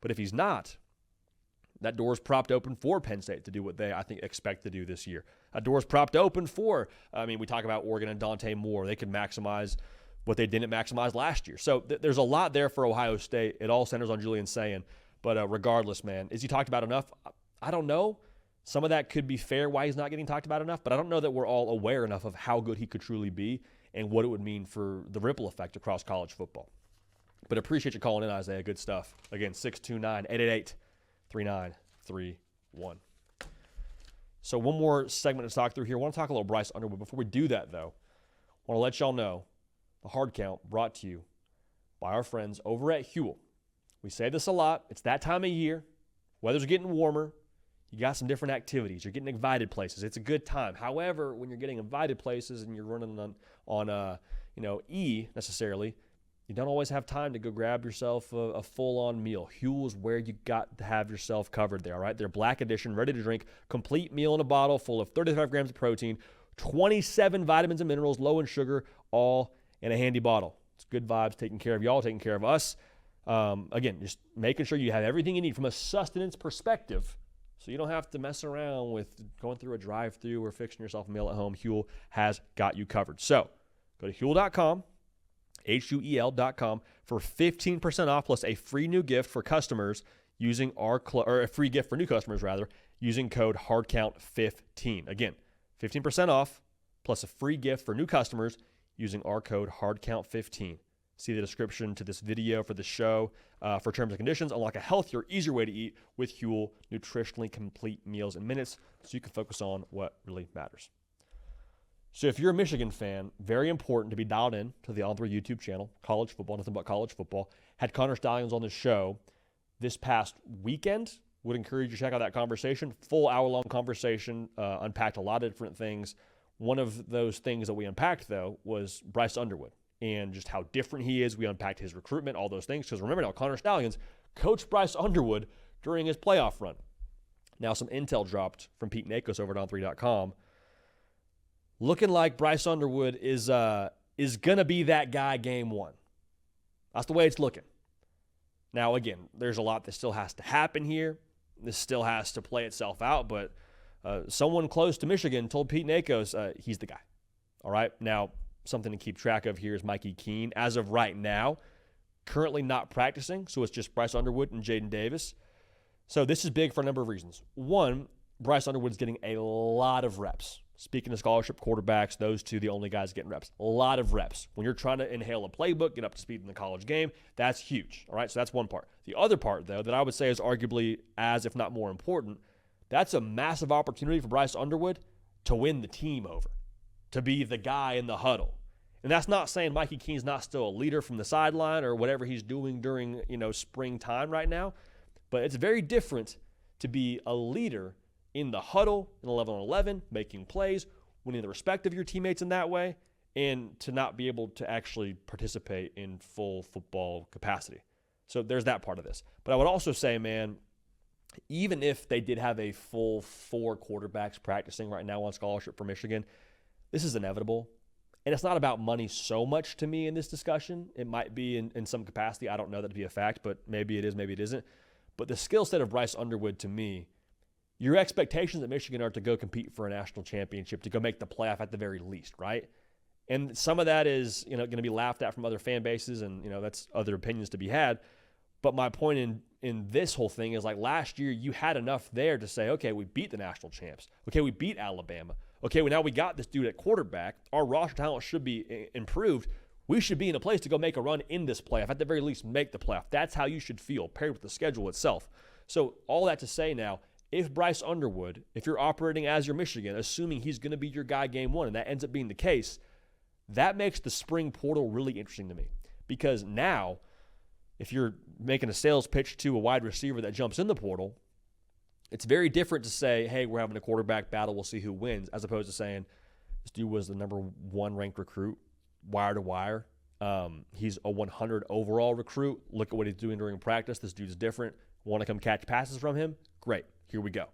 But if he's not, that door is propped open for Penn State to do what they, I think, expect to do this year. That door is propped open for, we talk about Oregon and Dante Moore. They could maximize what they didn't maximize last year. So there's a lot there for Ohio State. It all centers on Julian Sayin. But regardless, man, is he talked about enough? I don't know. Some of that could be fair why he's not getting talked about enough, but I don't know that we're all aware enough of how good he could truly be and what it would mean for the ripple effect across college football. But appreciate you calling in, Isaiah. Good stuff. Again, 629-888-3931. So one more segment to talk through here. I want to talk a little Bryce Underwood. Before we do that, though, I want to let y'all know the hard count brought to you by our friends over at Huel. We say this a lot. It's that time of year. Weather's getting warmer. You got some different activities. You're getting invited places. It's a good time. However, when you're getting invited places and you're running on E necessarily, you don't always have time to go grab yourself a full-on meal. Huel is where you got to have yourself covered there, all right? Their Black Edition, ready-to-drink, complete meal in a bottle full of 35 grams of protein, 27 vitamins and minerals, low in sugar, all in a handy bottle. It's good vibes, taking care of y'all, taking care of us. Again, just making sure you have everything you need from a sustenance perspective so you don't have to mess around with going through a drive-thru or fixing yourself a meal at home. Huel has got you covered. So go to Huel.com, HUEL.com, for 15% off plus a free new gift for customers using or a free gift for new customers, rather, using code HARDCOUNT15. Again, 15% off plus a free gift for new customers using our code HARDCOUNT15. See the description to this video for the show for terms and conditions. Unlock a healthier, easier way to eat with Huel, nutritionally complete meals in minutes so you can focus on what really matters. So if you're a Michigan fan, very important to be dialed in to the On3 YouTube channel, college football, nothing but college football. Had Connor Stallions on the show this past weekend. Would encourage you to check out that conversation. Full hour-long conversation, unpacked a lot of different things. One of those things that we unpacked, though, was Bryce Underwood and just how different he is. We unpacked his recruitment, all those things. Because remember now, Connor Stallions coached Bryce Underwood during his playoff run. Now some intel dropped from Pete Nakos over at On3.com. Looking like Bryce Underwood is going to be that guy game 1. That's the way it's looking. Now, again, there's a lot that still has to happen here. This still has to play itself out. But someone close to Michigan told Pete Nakos he's the guy. All right? Now, something to keep track of here is Mikey Keene. As of right now, currently not practicing, so it's just Bryce Underwood and Jaden Davis. So this is big for a number of reasons. One, Bryce Underwood's getting a lot of reps. Speaking of scholarship quarterbacks, those two, the only guys getting reps. A lot of reps. When you're trying to inhale a playbook, get up to speed in the college game, that's huge. All right, so that's one part. The other part, though, that I would say is arguably as, if not more important, that's a massive opportunity for Bryce Underwood to win the team over, to be the guy in the huddle. And that's not saying Mikey Keene's not still a leader from the sideline or whatever he's doing during, springtime right now, but it's very different to be a leader in the huddle, in 11-on-11, making plays, winning the respect of your teammates in that way, and to not be able to actually participate in full football capacity. So there's that part of this. But I would also say, man, even if they did have a full 4 quarterbacks practicing right now on scholarship for Michigan, this is inevitable. And it's not about money so much to me in this discussion. It might be in some capacity. I don't know that to be a fact, but maybe it is, maybe it isn't. But the skill set of Bryce Underwood, to me, your expectations at Michigan are to go compete for a national championship, to go make the playoff at the very least, right? And some of that is, going to be laughed at from other fan bases, and, that's other opinions to be had. But my point in this whole thing is, like, last year you had enough there to say, okay, we beat the national champs. Okay, we beat Alabama. Okay, well, now we got this dude at quarterback. Our roster talent should be improved. We should be in a place to go make a run in this playoff, at the very least make the playoff. That's how you should feel, paired with the schedule itself. So all that to say now, if Bryce Underwood, if you're operating as your Michigan, assuming he's going to be your guy game one, and that ends up being the case, that makes the spring portal really interesting to me. Because now, if you're making a sales pitch to a wide receiver that jumps in the portal, it's very different to say, hey, we're having a quarterback battle, we'll see who wins, as opposed to saying, this dude was the number 1 ranked recruit, wire to wire. He's a 100 overall recruit. Look at what he's doing during practice. This dude's different. Want to come catch passes from him? Great. Here we go.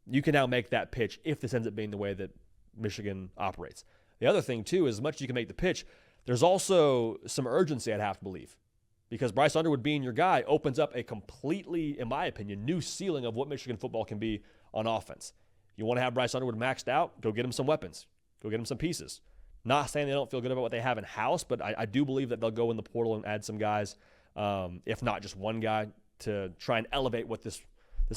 You can now make that pitch if this ends up being the way that Michigan operates. The other thing, too, is as much as you can make the pitch, there's also some urgency, I'd have to believe. Because Bryce Underwood being your guy opens up a completely, in my opinion, new ceiling of what Michigan football can be on offense. You want to have Bryce Underwood maxed out? Go get him some weapons. Go get him some pieces. Not saying they don't feel good about what they have in-house, but I do believe that they'll go in the portal and add some guys, if not just one guy, to try and elevate what this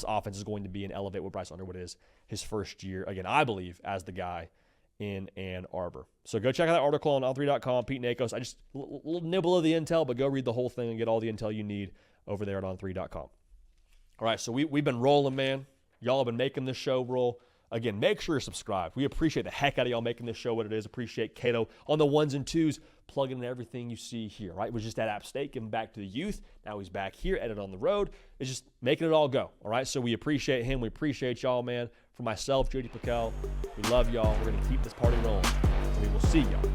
offense is going to be and elevate what Bryce Underwood is his first year, again, I believe, as the guy in Ann Arbor. So go check out that article on on3.com, Pete Nakos. I just a little nibble of the intel, but go read the whole thing and get all the intel you need over there at on3.com. All right, so we've been rolling, man. Y'all have been making this show roll. Again, make sure you're subscribed. We appreciate the heck out of y'all making this show what it is. Appreciate Cato on the 1s and 2s, plugging in everything you see here, right? Was just at App State, giving back to the youth. Now he's back here, Edit on the Road. It's just making it all go, all right? So we appreciate him. We appreciate y'all, man. For myself, JD PicKell, we love y'all. We're going to keep this party rolling. And we will see y'all